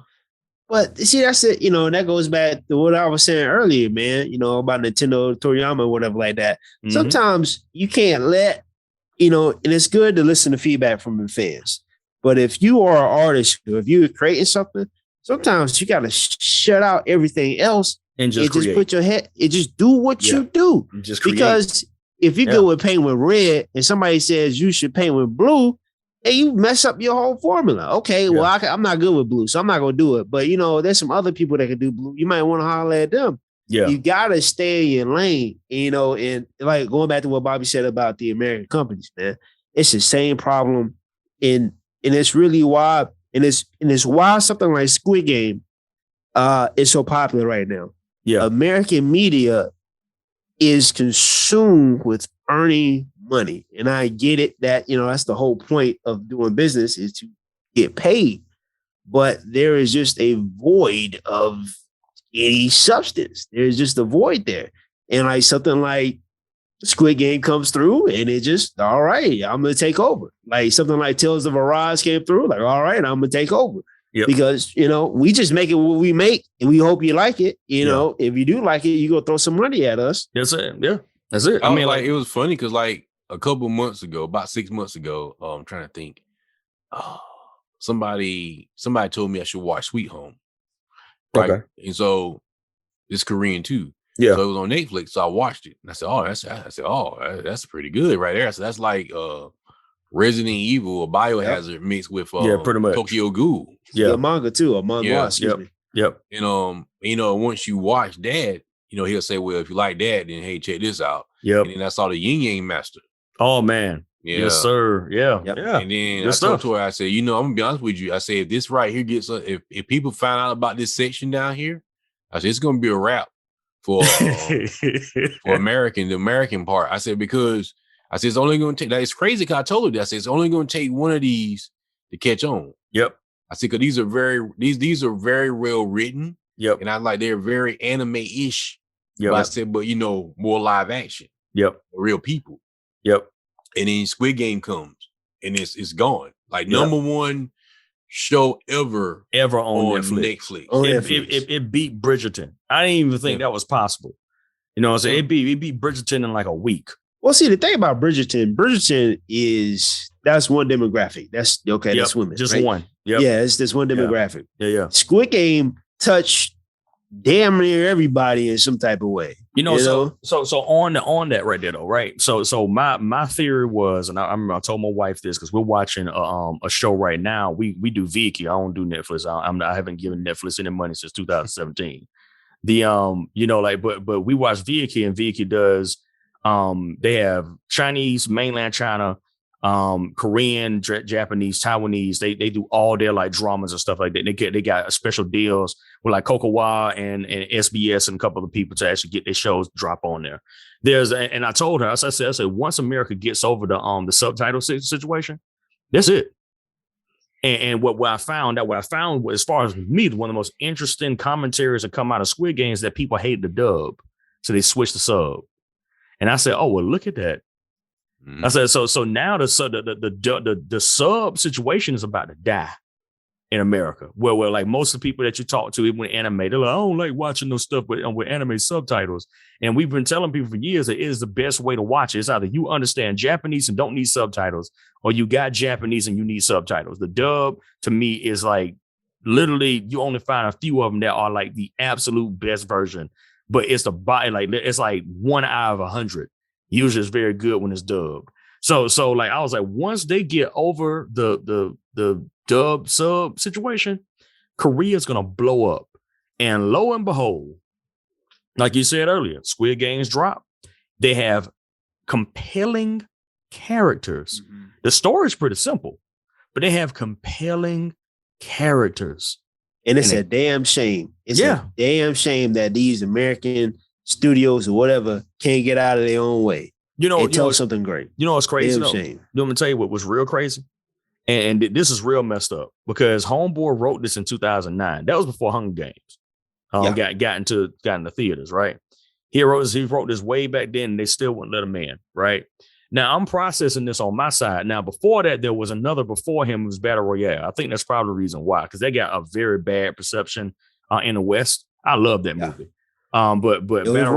But see, that's it. That goes back to what I was saying earlier, man. About Nintendo, Toriyama, or whatever like that. Mm-hmm. Sometimes you can't let, and it's good to listen to feedback from the fans. But if you are an artist, or if you're creating something, sometimes you got to shut out everything else and just put your head and just do what you do. Just because if you go with paint with red and somebody says you should paint with blue, and you mess up your whole formula. Okay, well, I'm not good with blue, so I'm not going to do it. But, there's some other people that can do blue. You might want to holler at them. Yeah. You got to stay in your lane, and like going back to what Bobby said about the American companies, man, it's the same problem. And it's really why, and it's why something like Squid Game is so popular right now. Yeah. American media is consumed with earning money. And I get it that, that's the whole point of doing business is to get paid. But there is just a void of any substance. There's just a void there. And like something like Squid Game comes through and it just, all right, I'm going to take over. Like something like Tales of Arise came through, like, all right, I'm going to take over. Yep. Because, we just make it what we make and we hope you like it. If you do like it, you go throw some money at us. That's it. Yeah, that's it. I mean, like it was funny because like a couple months ago, about 6 months ago, I'm trying to think. Somebody told me I should watch Sweet Home. Right. Okay. And so it's Korean too. Yeah. So it was on Netflix. So I watched it. And I said, that's pretty good right there. So that's like Resident Evil or Biohazard mixed with pretty much Tokyo Ghoul. Yeah, manga too, a manga. Excuse me. Yep. And once you watch that, he'll say, well, if you like that, then hey, check this out. Yep. And then I saw the Yin Yang Master. Oh man. Yeah. Yes, sir. Yeah. Yep. Yeah. And then I told her, I said, I'm gonna be honest with you. I said, if this right here gets if people find out about this section down here, I said it's gonna be a wrap for the American part. I said, because I said it's only gonna take that. It's crazy because I told her that. I said it's only gonna take one of these to catch on. Yep. I said, because these are very well written. Yep. And I like they're very anime-ish. Yep. But I said, but more live action. Yep. Real people. Yep. And then Squid Game comes and it's gone. Like number one show ever on Netflix. It beat Bridgerton. I didn't even think that was possible. It beat Bridgerton in like a week. Well, see, the thing about Bridgerton is that's one demographic. That's okay. That's women. Just right? one. Yep. Yeah, it's this one demographic. Yeah. Squid Game touched damn near everybody in some type of way. So on that right there though, right? So my theory was, and I remember I told my wife this because we're watching a show right now. We do Viki. I don't do Netflix. I haven't given Netflix any money since 2017. But we watch Viki, and Viki does. They have Chinese, mainland China, Korean, Japanese, Taiwanese. They do all their like dramas and stuff like that. They got special deals with like Kokawa and SBS and a couple of people to actually get their shows drop on there. And I told her, I said, once America gets over the subtitle situation, that's it. And what I found as far as me, one of the most interesting commentaries that come out of Squid Game is that people hate the dub, so they switch the sub. And I said, oh well, look at that. I said, so now the sub situation is about to die in America. Where like most of the people that you talk to, even with anime, they're like, I don't like watching those stuff with anime subtitles. And we've been telling people for years that it is the best way to watch it. It's either you understand Japanese and don't need subtitles, or you got Japanese and you need subtitles. The dub to me is like literally you only find a few of them that are like the absolute best version, but it's it's like 1 out of 100. Usually it's very good when it's dubbed. So like I was like, once they get over the dub sub situation, Korea's gonna blow up. And lo and behold, like you said earlier, Squid Games drop. They have compelling characters. Mm-hmm. The story's pretty simple, but they have compelling characters. And it's a damn shame. It's a damn shame that these American studios or whatever can't get out of their own way. Tell something great. What's crazy? Damn shame. Let me tell you what was real crazy. And this is real messed up because Homeboy wrote this in 2009. That was before Hunger Games got into theaters, right? He wrote this way back then, and they still wouldn't let him in, right? Now I'm processing this on my side. Now before that, there was another before him. It was Battle Royale. I think that's probably the reason why, because they got a very bad perception in the West. I love that movie. But Battle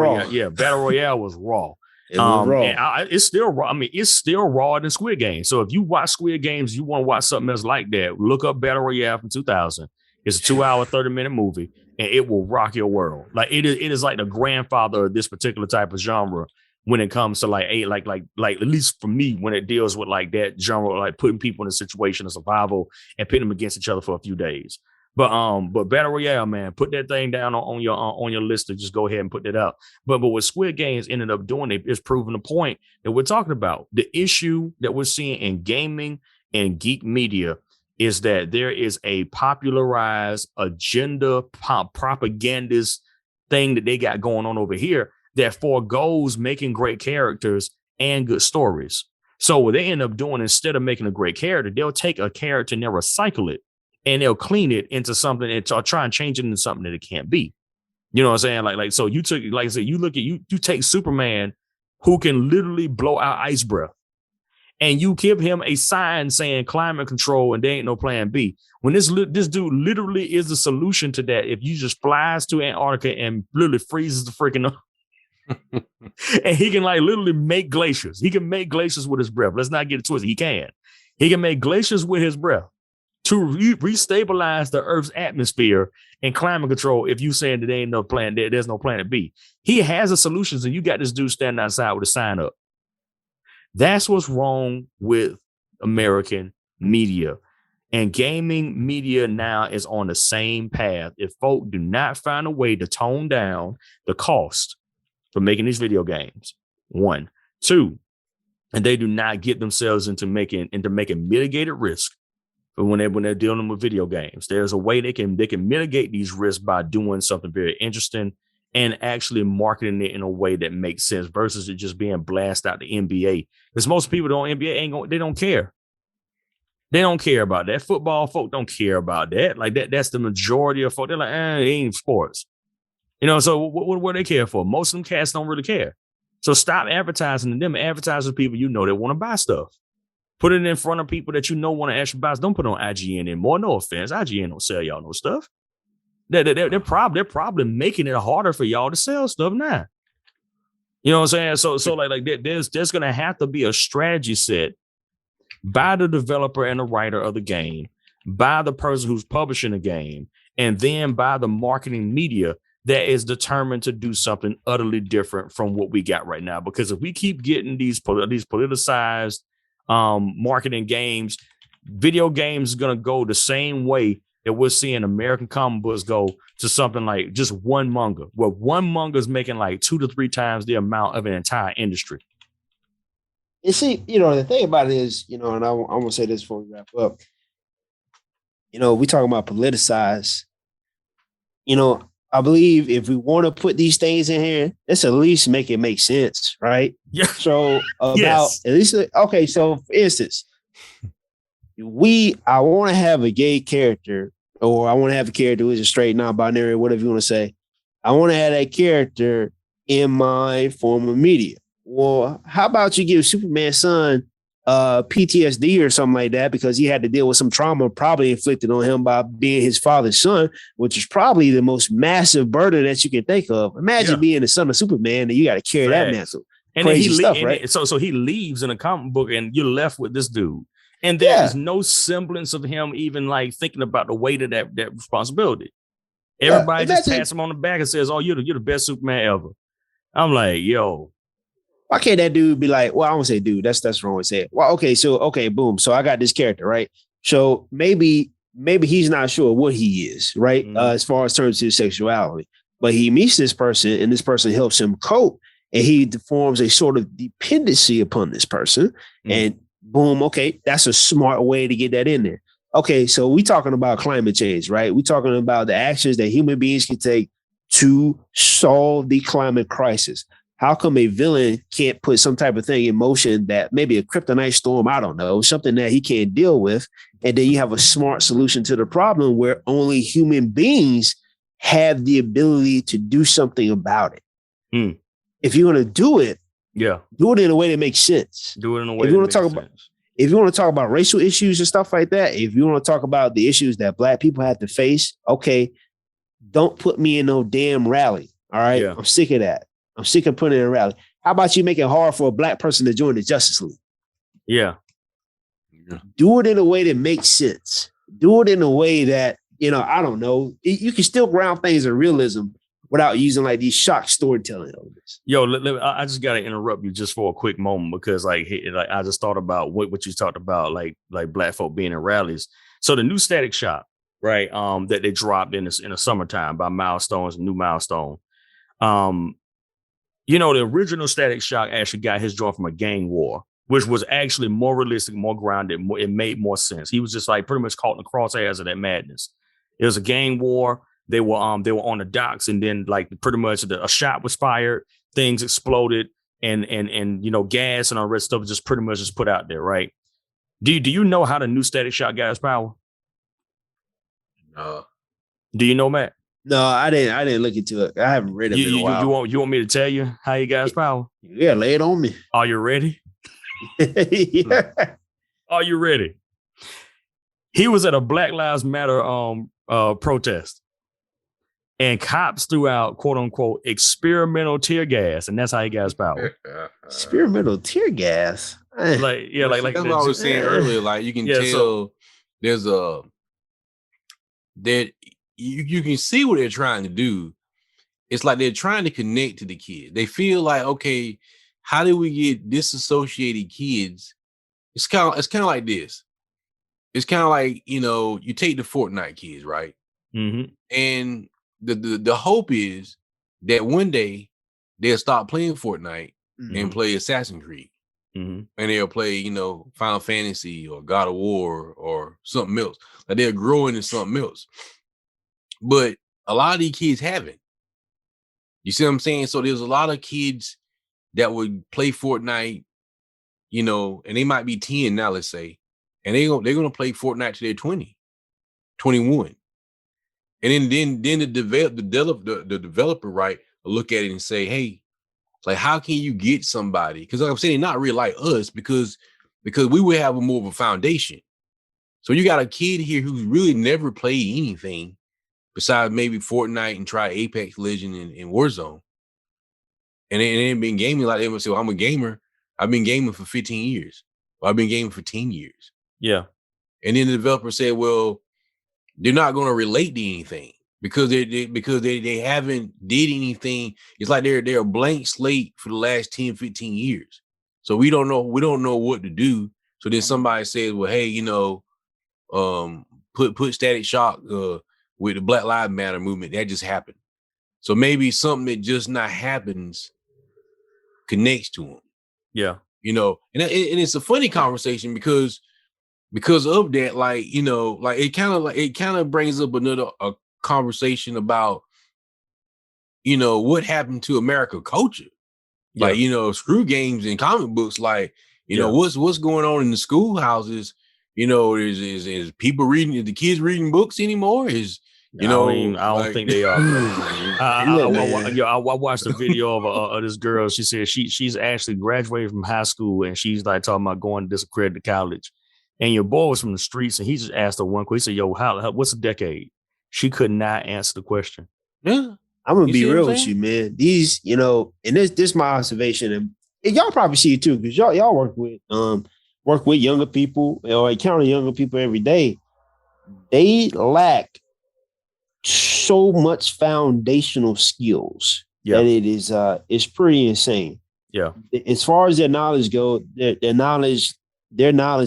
Royale was raw. It was raw. And it's still raw. I mean, it's still raw than Squid Game. So if you watch Squid Games, you want to watch something else like that, look up Battle Royale from 2000. It's a 2-hour, 30-minute movie, and it will rock your world. Like it is like the grandfather of this particular type of genre when it comes to like at least for me, when it deals with like that genre, like putting people in a situation of survival and pitting them against each other for a few days. But Battle Royale, man, put that thing down on your list to just go ahead and put that out. But what Squid Games ended up doing is proving the point that we're talking about. The issue that we're seeing in gaming and geek media is that there is a popularized agenda propagandist thing that they got going on over here that forgoes making great characters and good stories. So what they end up doing, instead of making a great character, they'll take a character and they'll recycle it and they'll clean it into something and try and change it into something that it can't be. You know what I'm saying? Like, so you took, like I said, you look at, you take Superman, who can literally blow out ice breath, and you give him a sign saying climate control and there ain't no plan B. When this dude literally is the solution to that. If you just flies to Antarctica and literally freezes the freaking and he can like literally make glaciers. He can make glaciers with his breath. Let's not get it twisted. He can make glaciers with his breath to restabilize the Earth's atmosphere and climate control. If you saying that there ain't no plan, there's no planet B. He has the solutions, and you got this dude standing outside with a sign up. That's what's wrong with American media. And gaming media now is on the same path. If folk do not find a way to tone down the cost for making these video games, 1, 2, and they do not get themselves into making mitigated risk for when they're dealing with video games, there's a way they can mitigate these risks by doing something very interesting and actually marketing it in a way that makes sense versus it just being blasted out the NBA. Because most people they don't care. They don't care about that. Football folk don't care about that. Like that's the majority of folk. They're like, it ain't sports. You know, so what do they care for? Most of them cats don't really care. So stop advertising to them. Advertise to people you know that want to buy stuff. Put it in front of people that you know want to actually buy. Don't put it on IGN anymore. No offense. IGN don't sell y'all no stuff. They're probably making it harder for y'all to sell stuff now. You know what I'm saying? So like there's gonna have to be a strategy set by the developer and the writer of the game, by the person who's publishing the game, and then by the marketing media that is determined to do something utterly different from what we got right now. Because if we keep getting these politicized marketing games, video games is gonna go the same way that we're seeing American comic books go to something like just one manga, where one manga is making like 2 to 3 times the amount of an entire industry. You see, the thing about it is, and I want to say this before we wrap up, we talking about politicized, I believe if we want to put these things in here, let's at least make it make sense, right? Yeah. So about yes. At least, okay. So for instance, I want to have a gay character, or I want to have a character who's a straight, non-binary, whatever you want to say. I want to have that character in my form of media. Well, how about you give Superman's son PTSD or something like that, because he had to deal with some trauma probably inflicted on him by being his father's son, which is probably the most massive burden that you can think of. Imagine being the son of Superman and you got to carry that mantle. And crazy then stuff, right? So he leaves in a comic book and you're left with this dude. And there is no semblance of him even like thinking about the weight of that responsibility. Everybody just pats him on the back and says, "Oh, you're the best Superman ever." I'm like, yo. Why can't that dude be like, well, I don't say dude, that's wrong to say it. Well, okay, boom. So I got this character, right? So maybe he's not sure what he is, right? Mm-hmm. As far as terms of his sexuality. But he meets this person and this person helps him cope, and he forms a sort of dependency upon this person. Mm-hmm. And boom, okay, that's a smart way to get that in there. Okay, so we talking about climate change, right? We talking about the actions that human beings can take to solve the climate crisis. How come a villain can't put some type of thing in motion that maybe a kryptonite storm, I don't know, something that he can't deal with, and then you have a smart solution to the problem where only human beings have the ability to do something about it. Mm. If you're going to do it, do it in a way that makes sense. Do it in a way that makes sense. If you want to talk about racial issues and stuff like that, if you want to talk about the issues that Black people have to face, okay, don't put me in no damn rally. All right. Yeah. I'm sick of that. I'm sick of putting in a rally. How about you make it hard for a Black person to join the Justice League? Yeah. Do it in a way that makes sense. Do it in a way that, I don't know. You can still ground things in realism without using like these shock storytelling elements. Yo, I just got to interrupt you just for a quick moment because like I just thought about what you talked about, like Black folk being in rallies. So the new Static Shock, right? That they dropped in the summertime by Milestone's new Milestone. The original Static Shock actually got his joint from a gang war which was actually more realistic, more grounded. It made more sense. He was just like pretty much caught in the crosshairs of that madness. It was a gang war. They were on the docks, and then like pretty much a shot was fired, things exploded, and gas and all that stuff just pretty much just put out there, right? Do you know how the new static shock got its power? No. Do you know, Matt? No, I didn't look into it. I haven't read it in a while. You want me to tell you how he got his power? Yeah, lay it on me. Are you ready? Yeah. Are you ready? He was at a Black Lives Matter protest, and cops threw out "quote unquote" experimental tear gas, and that's how he got his power. Experimental tear gas. That's what I was saying earlier. Like you can tell there's a that you can see what they're trying to do. It's like they're trying to connect to the kids. They feel like, okay, how do we get disassociated kids? It's kind of like this. It's kind of like, you take the Fortnite kids, right? Mm-hmm. And the hope is that one day they'll stop playing Fortnite and play Assassin's Creed. Mm-hmm. And they'll play, Final Fantasy or God of War or something else. Like they're growing into something else. But a lot of these kids haven't. You see what I'm saying? So there's a lot of kids that would play Fortnite, and they might be 10 now, let's say, and they're gonna play Fortnite till they're 20, 21. And then the developer, right, will look at it and say, hey, like, how can you get somebody? Because like I'm saying, they're not really like us because we would have more of a foundation. So you got a kid here who's really never played anything besides maybe Fortnite and try Apex Legend and Warzone. And they ain't been gaming like they would say, well, I'm a gamer. I've been gaming for 15 years. Or I've been gaming for 10 years. Yeah. And then the developer said, well, they're not going to relate to anything because they haven't did anything. It's like they're a blank slate for the last 10, 15 years. So we don't know what to do. So then somebody says, well, hey, put Static Shock with the Black Lives Matter movement. That just happened. So maybe something that just not happens connects to them. Yeah. And it's a funny conversation because of that, like, it kind of brings up a conversation about, what happened to American culture. Yeah. Like, screw games and comic books, like, what's going on in the schoolhouses, is people reading, the kids reading books anymore? I don't think they are. I watched a video of this girl. She said she's actually graduated from high school and she's like talking about going to disaccredited college. And your boy was from the streets and he just asked her one question. He said, yo, what's a decade? She could not answer the question. Yeah. I'm gonna be real with you, man. These, and this my observation, and y'all probably see it too, because y'all work with younger people or encounter younger people every day. They lack so much foundational skills that it is it's pretty insane. Yeah. As far as their knowledge go, their knowledge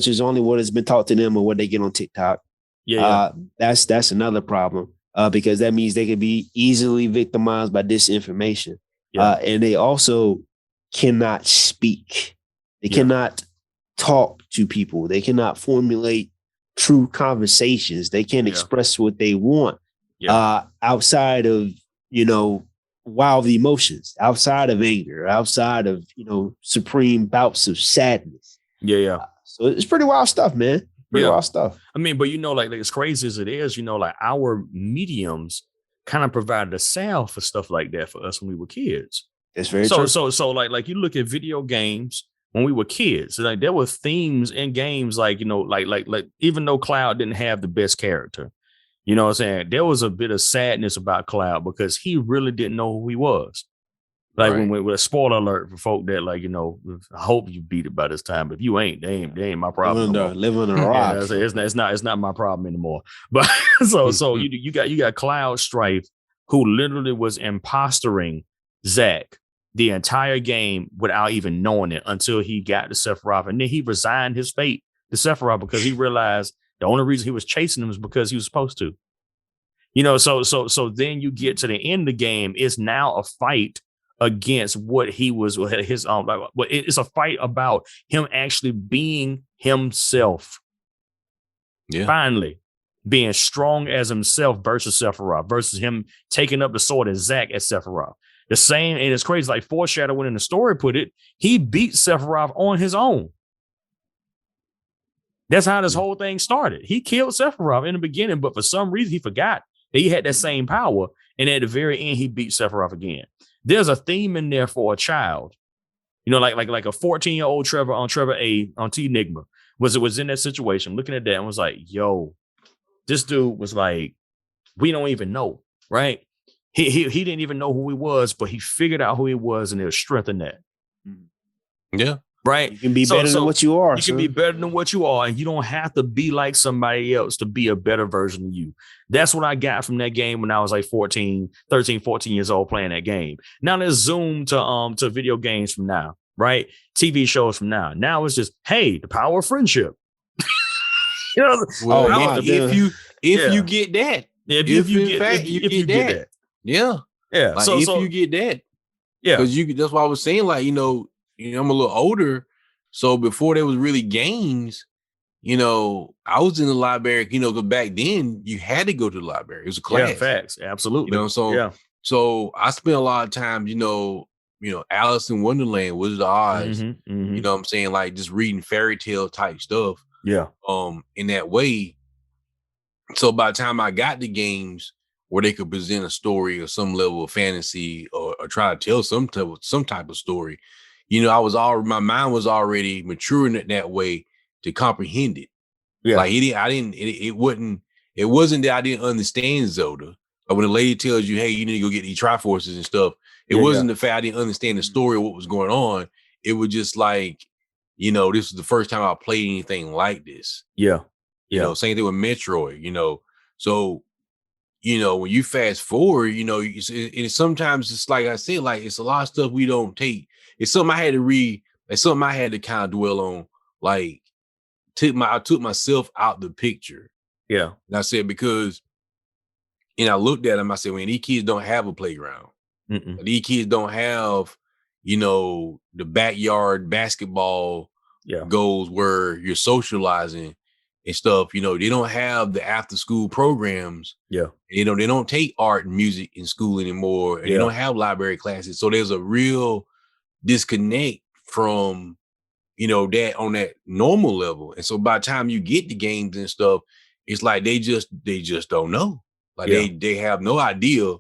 is only what has been taught to them or what they get on TikTok. That's another problem. Because that means they could be easily victimized by disinformation. And they also cannot speak. They cannot talk to people. They cannot formulate true conversations. They can't express what they want outside of, wild emotions, outside of anger, outside of, supreme bouts of sadness. So it's pretty wild stuff, man. Wild stuff. I mean, but like as crazy as it is, like our mediums kind of provided a salve for stuff like that for us when we were kids. It's very true. So like you look at video games when we were kids, like there were themes in games like like even though Cloud didn't have the best character, you know what I'm saying? There was a bit of sadness about Cloud because he really didn't know who he was. Like when with a spoiler alert for folk that I hope you beat it by this time. But if you ain't, they ain't my problem. Live on a rock. It's not my problem anymore. But so you got Cloud Strife who literally was impostering Zack the entire game without even knowing it until he got to Sephiroth, and then he resigned his fate to Sephiroth because he realized the only reason he was chasing him was because he was supposed to. So then you get to the end of the game. It's now a fight against what he was his but it's a fight about him actually being himself. Yeah. Finally being strong as himself versus Sephiroth, versus him taking up the sword as Zack as Sephiroth. The same, and it's crazy, like foreshadowing in the story put it, he beat Sephiroth on his own. That's how this whole thing started. He killed Sephiroth in the beginning, but for some reason he forgot that he had that same power. And at the very end, he beat Sephiroth again. There's a theme in there for a child, you know, like a 14-year-old Trevor on ENigma was in that situation, looking at that and was like, "Yo, this dude was like, we don't even know, right? He didn't even know who he was, but he figured out who he was, and there's strength in that. Yeah." Right. You can be better than what you are. You can be better than what you are, and you don't have to be like somebody else to be a better version of you. That's what I got from that game when I was like 13, 14 years old playing that game. Now let's zoom to video games from now, right? TV shows from now. Now it's just, hey, the power of friendship. You know, well, if you get that, if you get that. Yeah. Yeah. Like so you get that. Yeah. Because that's why I was saying, like, you know, I'm a little older. So before there was really games, you know, I was in the library, you know, because back then you had to go to the library. It was a class. Yeah, facts. Absolutely. You know, so I spent a lot of time, you know, Alice in Wonderland, Wizard of Oz, you know what I'm saying? Like just reading fairy tale type stuff. Yeah. In that way. So by the time I got the games where they could present a story or some level of fantasy or try to tell some type of story, you know, my mind was already maturing it that way to comprehend it. Yeah. Like it wasn't that I didn't understand Zelda. But when the lady tells you, hey, you need to go get these Triforces and stuff, it wasn't the fact I didn't understand the story of what was going on. It was just like, you know, this was the first time I played anything like this. Yeah. You know, same thing with Metroid, you know. So, you know, when you fast forward, you know, it's sometimes it's like I said, like it's a lot of stuff we don't take. It's something I had to read. It's something I had to kind of dwell on. Like, I took myself out the picture. Yeah. And I said, because, and I looked at them, I said, man, these kids don't have a playground. These kids don't have, you know, the backyard basketball goals where you're socializing and stuff. You know, they don't have the after school programs. Yeah. You know, they don't take art and music in school anymore. And they don't have library classes. So there's a real disconnect from, you know, that on that normal level. And so by the time you get the games and stuff, it's like they just don't know. Like they have no idea.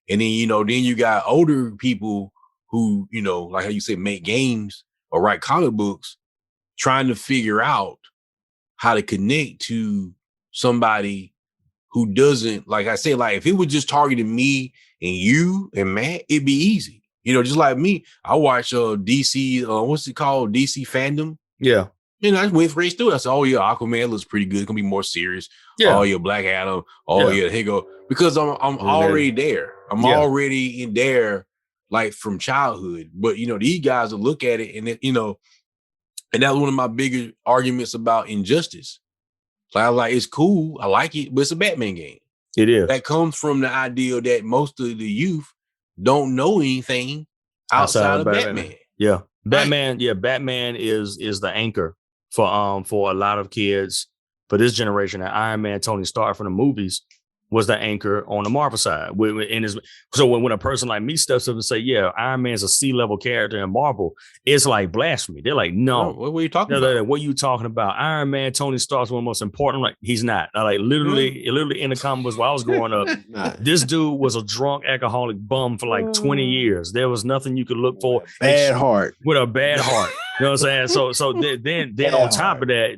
And then, you know, then you got older people who, you know, like how you say, make games or write comic books, trying to figure out how to connect to somebody who doesn't, like I said, like if it was just targeting me and you and Matt, it'd be easy. You know, just like me, I watch DC, what's it called? DC fandom. Yeah. You know, I went straight through it. I said, oh yeah, Aquaman looks pretty good. It's gonna be more serious. Yeah. Oh yeah, Black Adam. Oh yeah, here you go. Because I'm already there. I'm already in there, like from childhood. But you know, these guys will look at it and you know, and that was one of my bigger arguments about Injustice. Like I like it's cool, I like it, but it's a Batman game. It is. That comes from the idea that most of the youth don't know anything outside of Batman. Yeah. Batman, Batman is the anchor for a lot of kids for this generation. That Iron Man, Tony Stark from the movies was the anchor on the Marvel side. So when a person like me steps up and say, yeah, Iron Man's a C-level character in Marvel, it's like blasphemy. They're like, no. What are you talking about? Like, what are you talking about? Iron Man, Tony Stark's one of the most important. Like, he's not. Like literally in the comics while I was growing up, this dude was a drunk alcoholic bum for like 20 years. There was nothing you could look for. Bad heart. With a bad heart. You know what I'm saying? So then on top of that,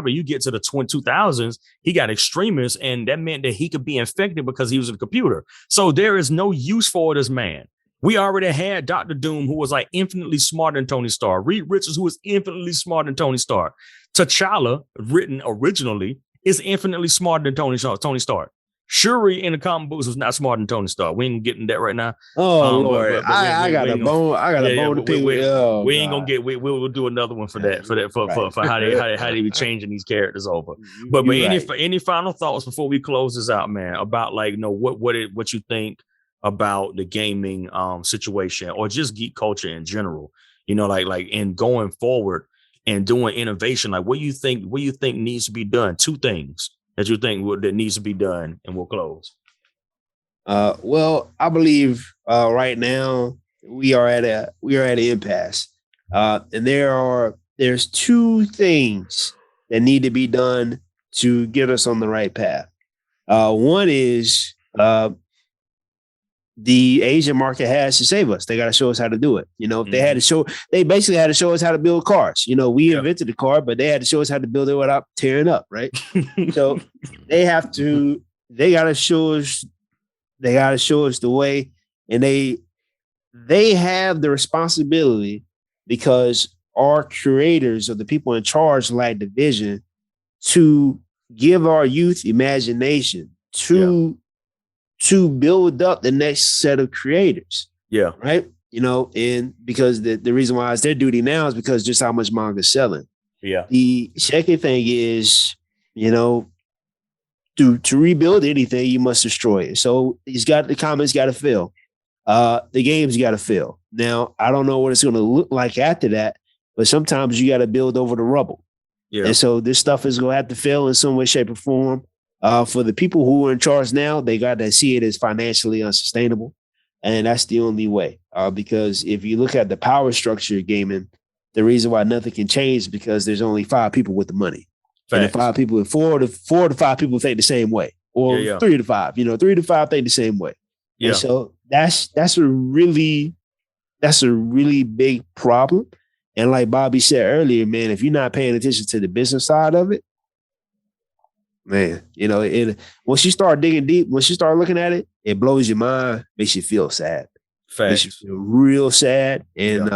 you get to the 2000s, he got extremists, and that meant that he could be infected because he was a computer. So there is no use for this man. We already had Dr. Doom, who was like infinitely smarter than Tony Stark. Reed Richards, who was infinitely smarter than Tony Stark. T'Challa, written originally, is infinitely smarter than Tony Stark. Shuri in the comic books was not smarter than Tony Stark. We ain't getting that right now. Oh Lord, I got a bone. I got a bone to pick with. We ain't gonna get. We'll do another one for that. For how they be changing these characters over. But any final thoughts before we close this out, man? About like what you think about the gaming situation or just geek culture in general? You know, like in going forward and doing innovation, like what do you think needs to be done? Two things that you think that needs to be done, and we'll close. Well, I believe right now we are at an impasse, and there's two things that need to be done to get us on the right path. One is the Asian market has to save us. They got to show us how to do it. You know, if they basically had to show us how to build cars. You know, we invented the car, but they had to show us how to build it without tearing up, right? So they got to show us the way, and they have the responsibility because our creators or the people in charge lack the vision to give our youth imagination to build up the next set of creators. Yeah. Right. You know, and because the reason why it's their duty now is because just how much manga is selling. Yeah. The second thing is, you know, to rebuild anything, you must destroy it. So the comments got to fail. The game's got to fail. Now, I don't know what it's going to look like after that, but sometimes you got to build over the rubble. Yeah. And so this stuff is going to have to fail in some way, shape, or form. For the people who are in charge now, they got to see it as financially unsustainable. And that's the only way. Because if you look at the power structure of gaming, the reason why nothing can change is because there's only 5 people with the money. Facts. And the 5 people, four to 5 people think the same way. Or 3 to 5, 3 to 5 think the same way. Yeah. And so that's a really big problem. And like Bobby said earlier, man, if you're not paying attention to the business side of it, man, once you start digging deep, once you start looking at it, it blows your mind, makes you feel sad. Facts. Makes you feel real sad. And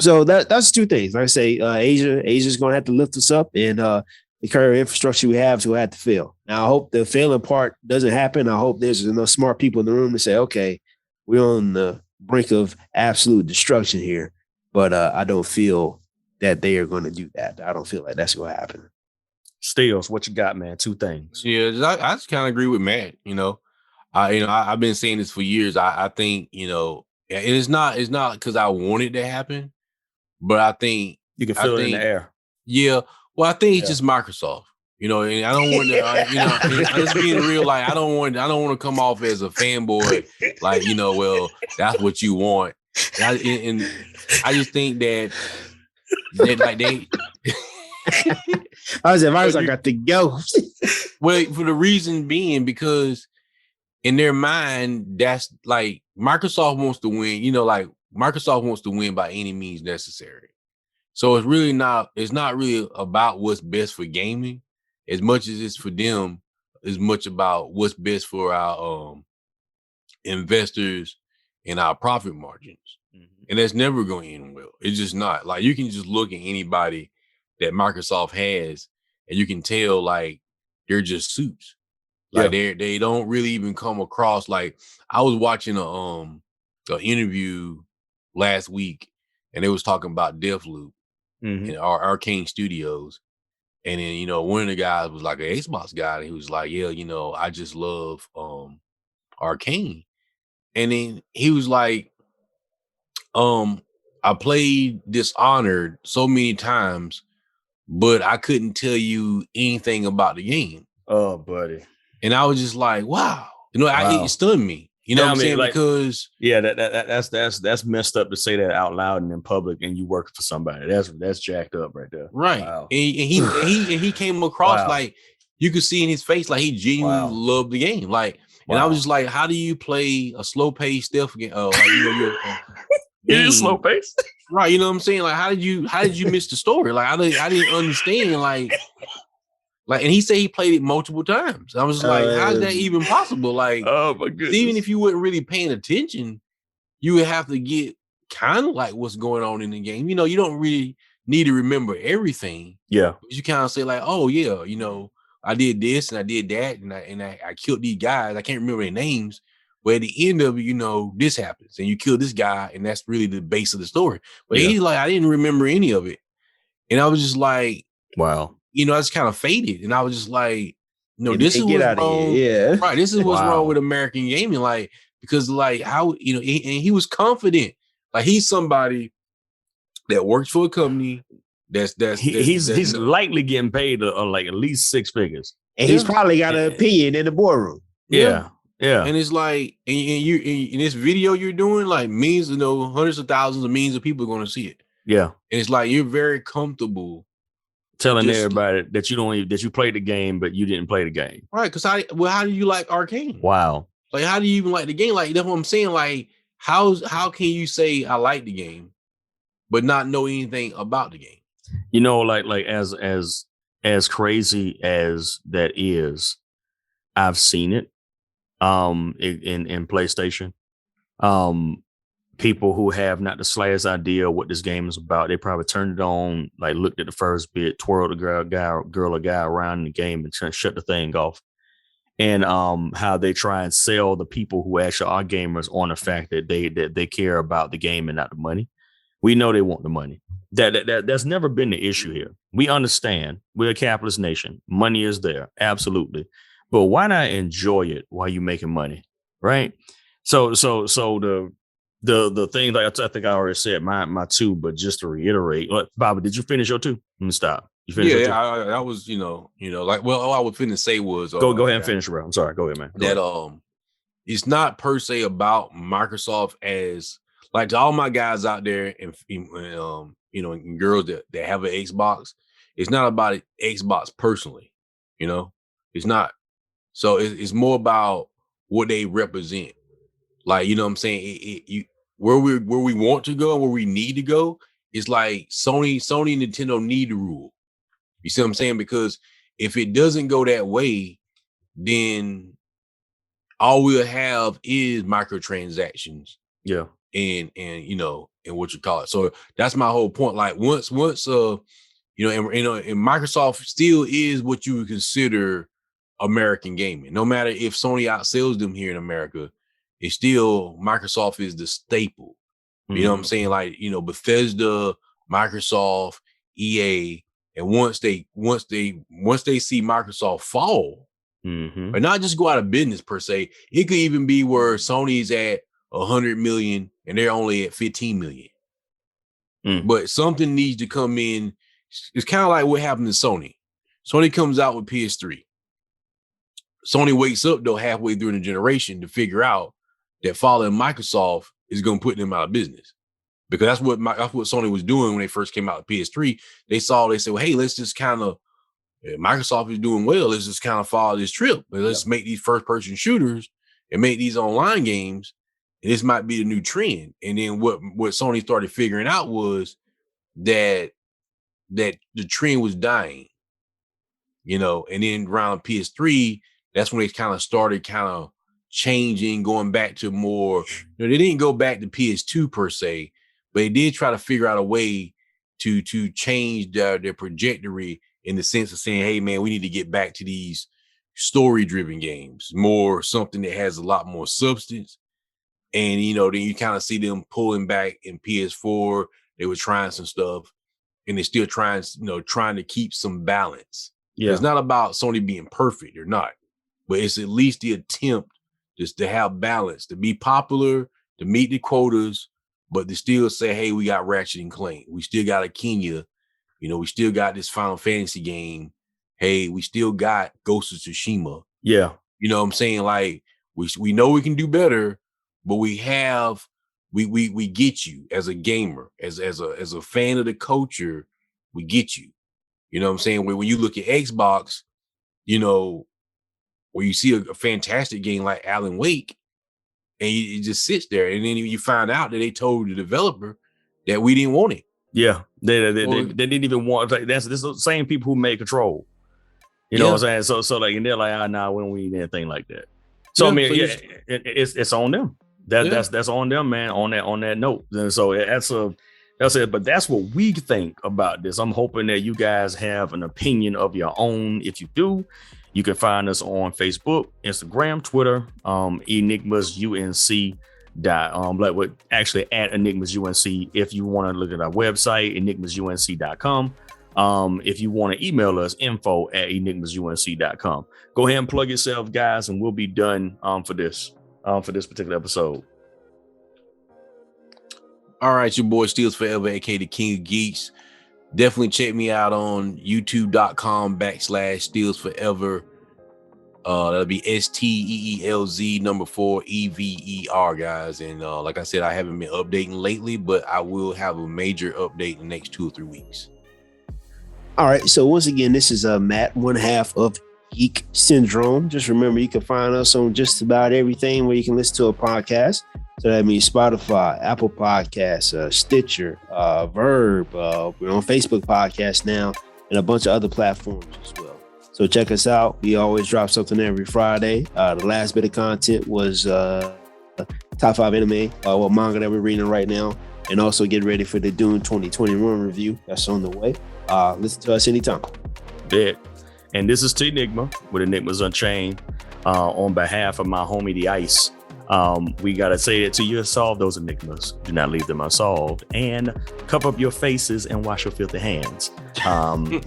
so that's 2 things. Like I say, Asia's going to have to lift us up, and the current infrastructure we have will have to fail. Now, I hope the failing part doesn't happen. I hope there's enough smart people in the room to say, okay, we're on the brink of absolute destruction here. But I don't feel that they are going to do that. I don't feel like that's going to happen. Steels, what you got, man? 2 things. Yeah, I just kind of agree with Matt. I've been saying this for years. I think, it's not because I want it to happen, but I think you can feel it in the air. Yeah. Well, I think it's just Microsoft. And I don't want to, I'm just being real. Like, I don't want to come off as a fanboy. Like, well, that's what you want. And I just think that like they. I got to go. Well, for the reason being, because in their mind, that's like Microsoft wants to win. Like Microsoft wants to win by any means necessary. So it's not really about what's best for gaming as much as it's for them, as much about what's best for our investors and our profit margins. Mm-hmm. And that's never going to end well. It's just not. Like, you can just look at anybody that Microsoft has and you can tell, like, they're just suits. Like, they don't really even come across. Like, I was watching an interview last week, and they was talking about Deathloop and our Arcane Studios. And then, one of the guys was like an Xbox guy, and he was like, yeah, I just love Arcane. And then he was like, I played Dishonored so many times, but I couldn't tell you anything about the game. Oh, buddy. And I was just like, wow. It stunned me. What I'm saying? Like, because that's messed up to say that out loud and in public, and you work for somebody. That's jacked up right there. Right. Wow. And he came across like, you could see in his face like he genuinely loved the game. Like, and I was just like, how do you play a slow paced stealth game? You're slow paced. Right. You know what I'm saying? Like, how did you miss the story? Like, I didn't understand. Like, and he said he played it multiple times. I was just like, how is that even possible? Like, oh my goodness. Even if you weren't really paying attention, you would have to get kind of like what's going on in the game. You don't really need to remember everything. Yeah. You kind of say like, oh yeah, I did this and I did that, and I killed these guys. I can't remember their names. But at the end of it, this happens, and you kill this guy, and that's really the base of the story. But he's like, I didn't remember any of it. And I was just like, wow. I just kind of faded. And I was just like, No, this is get what's out wrong. of here. Yeah. Right. This is what's wrong with American gaming. Like, because like how, and he was confident. Like he's somebody that works for a company he's likely getting paid like at least six figures. And he's probably got an opinion in the boardroom. Yeah. And it's like, and you in this video you're doing, like millions, hundreds of thousands of millions of people are going to see it. Yeah. And it's like, you're very comfortable telling everybody that you played the game, but you didn't play the game. Right. Because how do you like Arcane? Wow. Like, how do you even like the game? Like, that's what I'm saying. Like, how can you say I like the game, but not know anything about the game? Like as crazy as that is, I've seen it in PlayStation. People who have not the slightest idea what this game is about, they probably turned it on, like looked at the first bit, twirled the girl or guy around in the game and shut the thing off. And how they try and sell the people who actually are gamers on the fact that they care about the game and not the money. We know they want the money. That's never been the issue here. We understand we're a capitalist nation. Money is there, absolutely. But why not enjoy it while you're making money, right? So the thing that I think I already said my two, but just to reiterate, Bobby, did you finish your two? Let me stop. You finished your two? I was, like, well, all I was finna say was go ahead and finish, bro. I'm sorry. Go ahead, man. It's not per se about Microsoft as, like, to all my guys out there and and girls that have an Xbox. It's not about Xbox personally, it's not. So it's more about what they represent. Like, what I'm saying? Where we want to go and where we need to go, it's like Sony and Nintendo need to rule. You see what I'm saying? Because if it doesn't go that way, then all we'll have is microtransactions. Yeah. And what you call it. So that's my whole point. Like once and Microsoft still is what you would consider American gaming. No matter if Sony outsells them here in America, it's still Microsoft is the staple. You know what I'm saying? Like, Bethesda, Microsoft, EA, and once they see Microsoft fall, or not just go out of business per se, it could even be where Sony's at 100 million and they're only at 15 million. But something needs to come in. It's kind of like what happened to Sony. Sony comes out with PS3. Sony wakes up though halfway through the generation to figure out that following Microsoft is going to put them out of business, because that's what Sony was doing when they first came out with PS3. They said, well, hey, let's just kind of, Microsoft is doing well. Let's just kind of follow this trip. Let's make these first person shooters and make these online games. And this might be the new trend. And then what Sony started figuring out was that the trend was dying, and then around PS3, that's when they kind of started changing, going back to more, they didn't go back to PS2 per se, but they did try to figure out a way to change their trajectory in the sense of saying, hey man, we need to get back to these story-driven games, more something that has a lot more substance. And then you kind of see them pulling back in PS4. They were trying some stuff, and they're still trying to keep some balance. Yeah, it's not about Sony being perfect or not, but it's at least the attempt just to have balance, to be popular, to meet the quotas, but to still say, hey, we got Ratchet and Clank, we still got a Kenya, we still got this Final Fantasy game. Hey, we still got Ghost of Tsushima. Yeah, you know what I'm saying? Like we know we can do better, but we get you as a gamer, as a fan of the culture, we get you. You know what I'm saying? When you look at Xbox, where you see a fantastic game like Alan Wake, and it just sits there, and then you find out that they told the developer that we didn't want it. Yeah, they didn't even want. Like, this is the same people who made Control. You know what I'm saying? So like, and they're like, nah, we don't need anything like that. So I mean, it's on them. That's on them, man. On that note, and so that's it. But that's what we think about this. I'm hoping that you guys have an opinion of your own. If you do, you can find us on Facebook, Instagram, Twitter, ENigmas UNC. Actually at ENigmas UNC. If you want to look at our website, enigmasunc.com. If you want to email us, info@enigmasunc.com. Go ahead and plug yourself, guys, and we'll be done for this particular episode. All right, your boy Steals Forever, aka the King of Geeks. Definitely check me out on youtube.com/Steals Forever. That'll be STEELZ4EVER, guys. And like I said, I haven't been updating lately, but I will have a major update in the next 2 or 3 weeks. All right. So once again, this is Matt, one half of Geek Syndrome. Just remember, you can find us on just about everything where you can listen to a podcast. So that means Spotify, Apple Podcasts, Stitcher, Verb. We're on Facebook Podcasts now, and a bunch of other platforms as well. So check us out. We always drop something every Friday. The last bit of content was top 5 anime, what manga that we're reading right now, and also get ready for the Dune 2021 review. That's on the way. Listen to us anytime. Bet. And this is T Enigma with Enigmas Unchained. On behalf of my homie The Ice, we gotta say it to you: solve those enigmas. Do not leave them unsolved, and cover up your faces and wash your filthy hands. You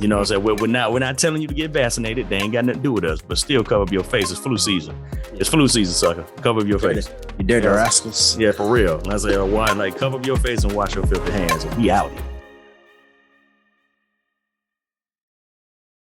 know what I'm saying? We're not telling you to get vaccinated. They ain't got nothing to do with us, but still cover up your face. It's flu season. It's flu season, sucker. Cover up your face. You dirty rascals. Yeah, for real. I say, cover up your face and wash your filthy hands. And we out here.